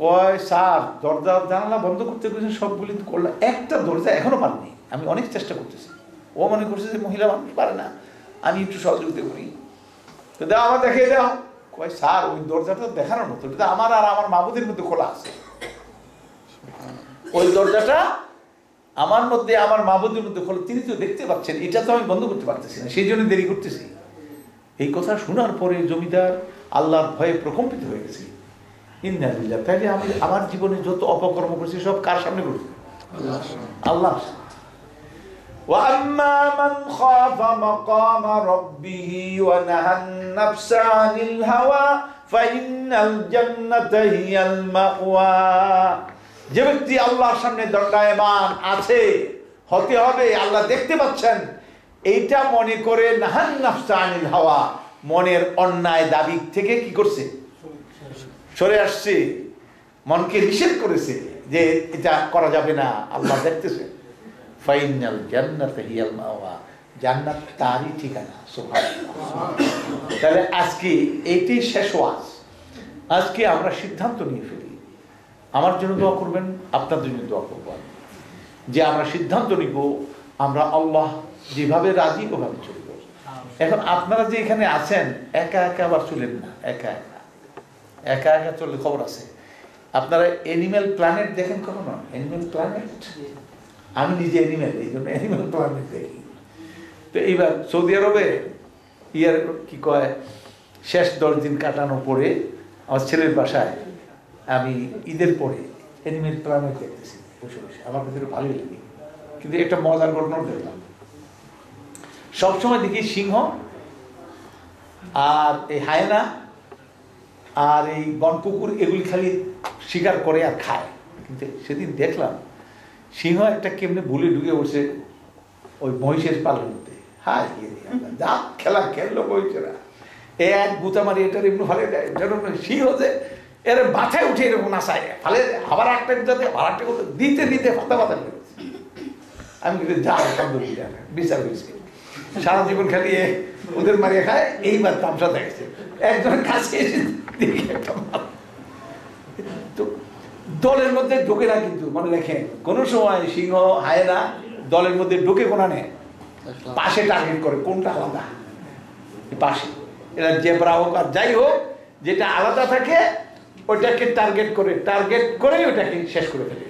কয় স্যার দরজা জানালা বন্ধ করতে গেছে, সবগুলি করলাম, একটা দরজা এখনো পারিনি, আমি অনেক চেষ্টা করতেছি। ও মনে করছে যে মহিলা মানুষ পারে না, আমি একটু সহযোগিতা করি, তো দাও আমার দেখিয়ে দাও। কয় স্যার ওই দরজাটা দেখানোর মতো, এটা আমার আর আমার মাবুদের মধ্যে খোলা আছে। ওই দরজাটা আমার মধ্যে, আমার মাবুদের মধ্যে খোলা, তিনি তো দেখতে পাচ্ছেন, এটা তো আমি বন্ধ করতে পারতেছি না, সেই জন্য দেরি করতেছি। এই কথা শোনার পরে জমিদার আল্লাহর ভয়ে প্রকম্পিত হয়ে গেছে। ইন্নালিল্লাহ, তাইলে আমি আমার জীবনে যত অপকর্ম করছি সব কার সামনে করছি? আল্লাহ। وَأَمَّا مَنْ خَافَ مَقَامَ رَبِّهِ وَنَهَى النَّفْسَ عَنِ الْهَوَى فَإِنَّ الْجَنَّةَ هِيَ الْمَأْوَى। যে ব্যক্তি আল্লাহর সামনে দণ্ডায়মান আছে, হতে হবে, আল্লাহ দেখতে পাচ্ছেন, এইটা মনে করে নাহান নাফসা আনিল হাওয়া, মনের অন্যায় দাবি থেকে কি করছে? সরে আসছে, মনকে নিষেধ করেছে যে এটা করা যাবে না, আল্লাহ দেখতেছে। ফাইনাল জান্নাত হিয়াল মাওয়া, জান্নাত তারই ঠিকানা। সুবহানাল্লাহ। তাহলে আজকে এইটাই শেষ ওয়াজ। আজকে আমরা সিদ্ধান্ত নিয়ে ফেলি, আমার জন্য দোয়া করবেন, আপনাদের জন্য দোয়া করবেন, যে আমরা সিদ্ধান্ত নিব আমরা আল্লাহ যেভাবে রাজি ওভাবে চলব। এখন আপনারা যে এখানে আছেন, একা একা আবার চলেন না, একা একা একা একা চললে খবর আছে। আপনারা অ্যানিম্যাল প্ল্যানেট দেখেন কখনো? অ্যানিম্যাল প্ল্যানেট, আমি নিজে অ্যানিম্যাল, এই জন্য অ্যানিম্যাল প্ল্যানেট দেখি। তো এইবার সৌদি আরবে ইয়ার কি কয়, শেষ 10 দিন কাটানোর পরে আমার ছেলের বাসায় আমি ঈদের পরে অ্যানিম্যাল প্ল্যানেট দেখতেছি বসে বসে, আমার কাছে ভালোই লাগে। কিন্তু একটা মজার ঘটনাও দেখলাম, সবসময় দেখি সিংহ আর এই হায়না আর এই বনকুকুর এগুলি খালি শিকার করে আর খায়। কিন্তু সেদিন দেখলাম সিংহ একটা কেমনে ভুলে ঢুকে বসে ওই মহিষের পালের মধ্যে। হায় যা খেলা খেললো মহিষেরা, এক গুতা মারি এটার এমনি ফালে দেয়, সিংহ যে এর মাথায় উঠে এরকম নাচায়, ফালে আবার একটা গুতাতে আবার একটা গুতা দিতে দিতে ফাতা ফাতা করে। আমি কিন্তু যা বিচার হয়েছি, সারা জীবন খালি ওদের মারিয়ে খায়, এইবার তামসা দেখছে একজনের কাছে এসে দেখি একটা তো দলের মধ্যে ঢোকে না। কিন্তু মনে রাখেন, কোনো সময় সিংহ হায়না দলের মধ্যে ঢোকে কোনা নেয়, পাশে টার্গেট করে, কোনটা আলাদা পাশে, এরা জেব্রা হোক আর যাই হোক, যেটা আলাদা থাকে ওইটাকে টার্গেট করে ওইটাকে শেষ করে ফেলে।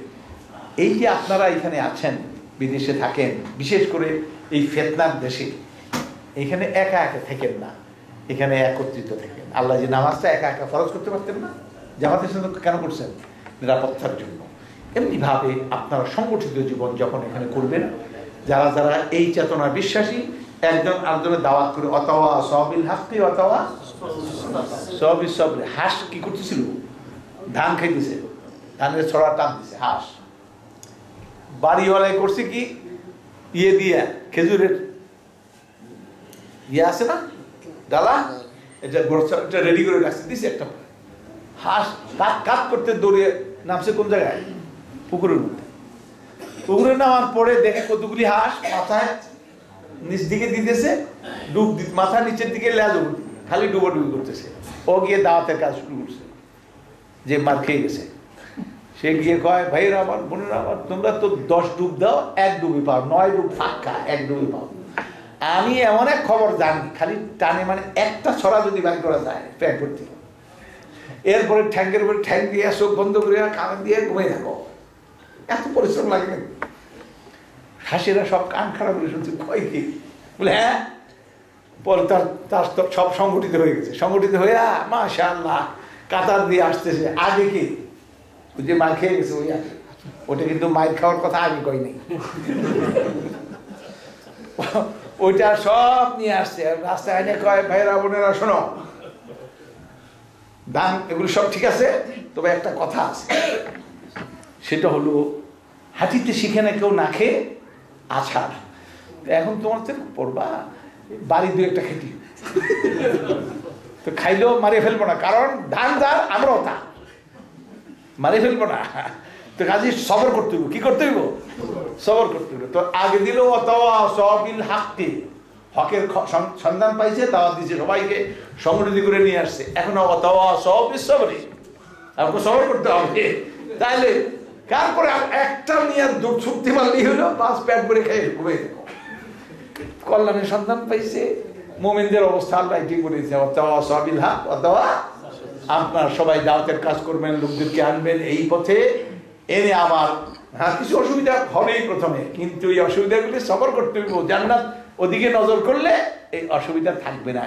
এই যে আপনারা এখানে আছেন, বিদেশে থাকেন, বিশেষ করে এই ফিতনার দেশে, এখানে একা একা থাকেন না, এখানে একত্রিত থাকেন। আল্লাহ যে নামাজটা একা একা ফরজ করতে পারতেন না, জামাতের সাথে কেন করছেন? নিরাপত্তার জন্য। এমনিভাবে আপনারা সংগঠিত জীবন যখন এখানে করবেন, যারা যারা এই চেতনা বিশ্বাসী, একজন আরেকজনের দাওয়াত করে, অথবা সবিল হাক্কি অথবা সবই সব। হাঁস কি করতেছিল? ধান খাইতেছে, ধানের ছড়া টান দিছে হাঁস। বাড়িওয়ালায় করছে কি, ইয়ে দিয়ে খেজুরের ইয়ে আছে না ডালা, এটা রেডি করে রাখছে, দিছে একটা। হাঁস কাত কাত করতে দৌড়িয়ে নামছে কোন জায়গায়? পুকুরের মধ্যে। পুকুরে নামার পরে দেখে কতগুলি হাঁস মাথায় নিচ দিকে দিতেছে, মাথা নিচের দিকে লেজ উপর দিকে, খালি ডুবোডুবি করতেছে। ও গিয়ে দাওয়াতের কাজ শুরু করছে, যে মার খেয়ে গেছে। সে গিয়ে কয়, ভাইরা আমার, বোনেরা আমার, তোমরা তো 10 ডুব দাও, 1 ডুবি পাও, 9 ডুব ফাঁকা, 1 ডুবি পাও। আমি এমন এক খবর জানি, খালি টানে, মানে একটা ছড়া যদি বাড়ি করা যায় প্যান্ট ভর্তি, এরপরে ঠ্যাঙ্কের উপরে ঠ্যাঙ্ক দিয়ে চোখ বন্ধ করে কান দিয়ে ঘুমিয়ে থাকো, এত পরিশ্রম লাগে না। হাসিরা সব কান খারাপ করে শুনছে, কয় কি? বলে হ্যাঁ, পরে তার তার তো সব সংগঠিত হয়ে গেছে, সংগঠিত হয়ে মাশাআল্লাহ কাতার দিয়ে আসতেছে। আগে কি ওই যে মার খেয়ে গেছে, ওই আগে ওটা কিন্তু মায়ের খাওয়ার কথা আগে কই নাই, ওইটা সব নিয়ে আসছে। রাস্তায় এনে কয় ভাইরা বোনেরা শোনো, দান এগুলো সব ঠিক আছে, তবে একটা কথা আছে, সেটা হলো হাঁটিতে শিখে না কেউ না খেয়ে আছাড়। এখন তোমার তো পড়বা বাড়ি দু একটা খেটি, তো খাইলেও মারিয়ে ফেলবো না, কারণ ধান যার আমরাও তা মারিয়ে ফেলবো না। তো কাজে সবর করতে হইব, কি করতে হইব? সবর করতে হইব। তো আগে দিল অতওয়া সবিল হাক্কি, হকের সন্ধান পাইছে, দাওয়াত দিয়েছে, সবাইকে সংগঠিত করে নিয়ে আসছে। এখন অতওয়া সবিল সবরি, আমাকে সবর করতে হবে। তাইলে তারপরে একটা নিয়ে ছুটতে পারলেই হলো, বাস প্যাট করে খেয়ে ঘুমে কল্যাণের সন্ধান পাইছে। মোমেনদের অবস্থা আল্লাহ ঠিক করেছে, অতওয়া সবিল হক, অতওয়া আপনার সবাই দাওয়াতের কাজ করবেন, লোকদেরকে আনবেন এই পথে এনে। আমার হ্যাঁ কিছু অসুবিধা হবেই প্রথমে, কিন্তু এই অসুবিধাগুলি সবর করতে হইব। জান্নাত ওদিকে নজর করলে এই অসুবিধা থাকবে না।